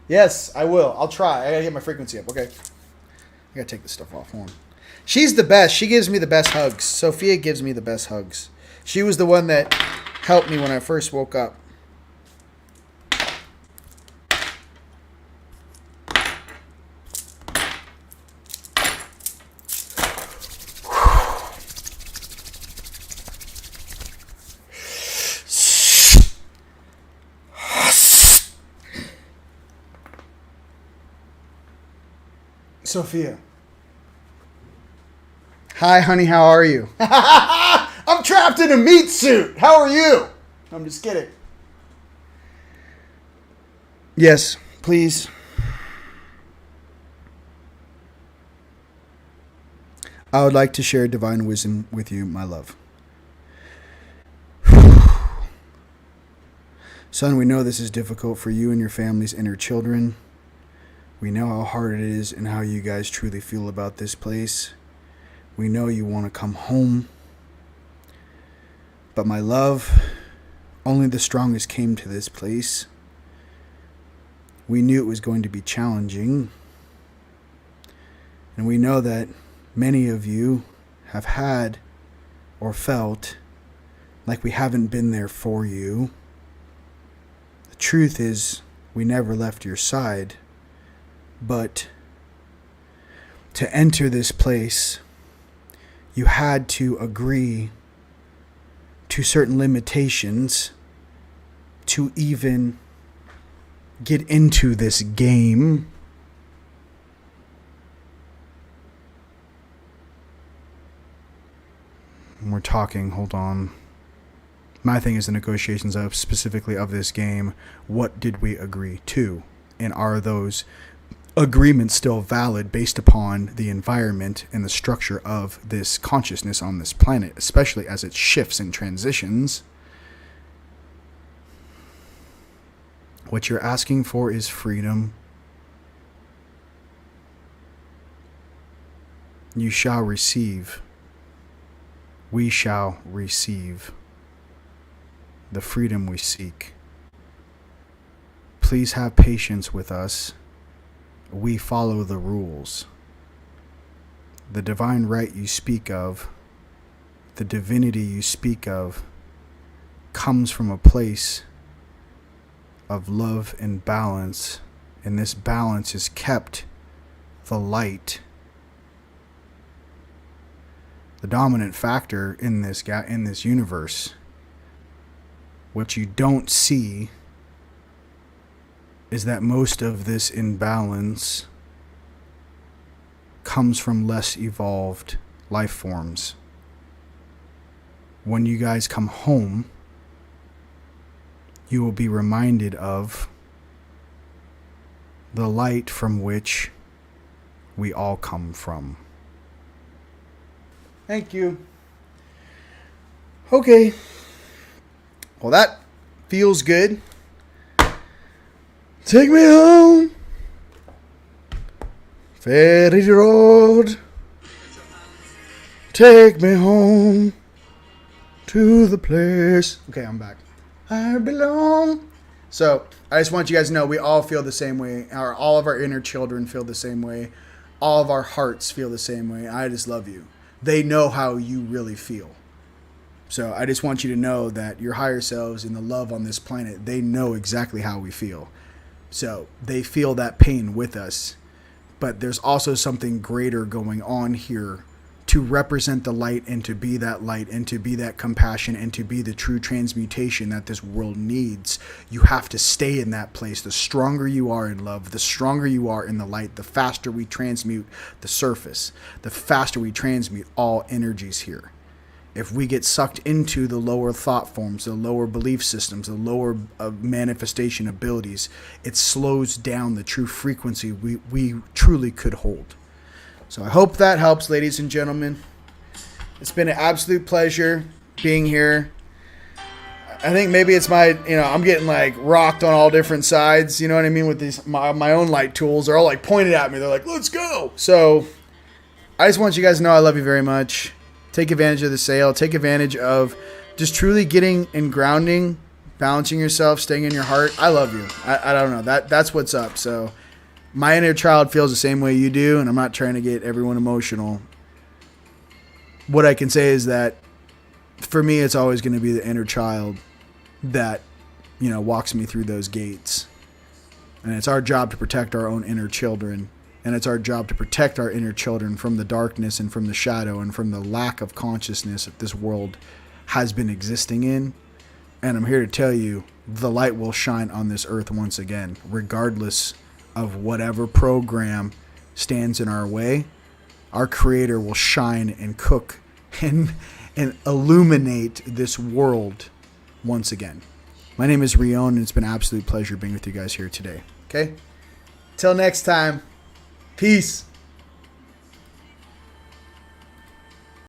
Yes, I will. I'll try. I gotta get my frequency up. Okay. I gotta take this stuff off. Hold on. She's the best. She gives me the best hugs. Sophia gives me the best hugs. She was the one that helped me when I first woke up. Sophia. Hi, honey. How are you? I'm trapped in a meat suit. How are you? I'm just kidding. Yes, please. I would like to share divine wisdom with you, my love. Son, we know this is difficult for you and your families and your children. We know how hard it is and how you guys truly feel about this place. We know you want to come home. But my love, only the strongest came to this place. We knew it was going to be challenging. And we know that many of you have had or felt like we haven't been there for you. The truth is, we never left your side. But to enter this place, you had to agree to certain limitations to even get into this game. We're talking, hold on. My thing is the negotiations of specifically of this game. What did we agree to? And are those agreements still valid based upon the environment and the structure of this consciousness on this planet, especially as it shifts and transitions? What you're asking for is freedom. You shall receive. We shall receive the freedom we seek. Please have patience with us. We follow the rules. The divine right you speak of, the divinity you speak of, comes from a place of love and balance, and this balance is kept the light. The dominant factor in this universe, what you don't see, is that most of this imbalance comes from less evolved life forms. When you guys come home, you will be reminded of the light from which we all come from. Thank you. Okay. Well, that feels good. Take me home, ferry road. Take me home to the place. Okay, I'm back. I belong. So, I just want you guys to know we all feel the same way. All of our inner children feel the same way. All of our hearts feel the same way. I just love you. They know how you really feel. So, I just want you to know that your higher selves and the love on this planet, they know exactly how we feel. So they feel that pain with us, but there's also something greater going on here to represent the light and to be that light and to be that compassion and to be the true transmutation that this world needs. You have to stay in that place. The stronger you are in love, the stronger you are in the light, the faster we transmute the surface, the faster we transmute all energies here. If we get sucked into the lower thought forms, the lower belief systems, the lower manifestation abilities, it slows down the true frequency we truly could hold. So I hope that helps, ladies and gentlemen. It's been an absolute pleasure being here. I think maybe it's I'm getting like rocked on all different sides. You know what I mean? With these, my own light tools are all like pointed at me. They're like, let's go. So I just want you guys to know I love you very much. Take advantage of the sale. Take advantage of just truly getting and grounding, balancing yourself, staying in your heart. I love you. I don't know. That's what's up. So my inner child feels the same way you do, and I'm not trying to get everyone emotional. what I can say is that for me, it's always going to be the inner child that, walks me through those gates. And it's our job to protect our own inner children. And it's our job to protect our inner children from the darkness and from the shadow and from the lack of consciousness that this world has been existing in. And I'm here to tell you, the light will shine on this earth once again, regardless of whatever program stands in our way. Our Creator will shine and cook and illuminate this world once again. My name is RIon, and it's been an absolute pleasure being with you guys here today. Okay? Till next time. Peace.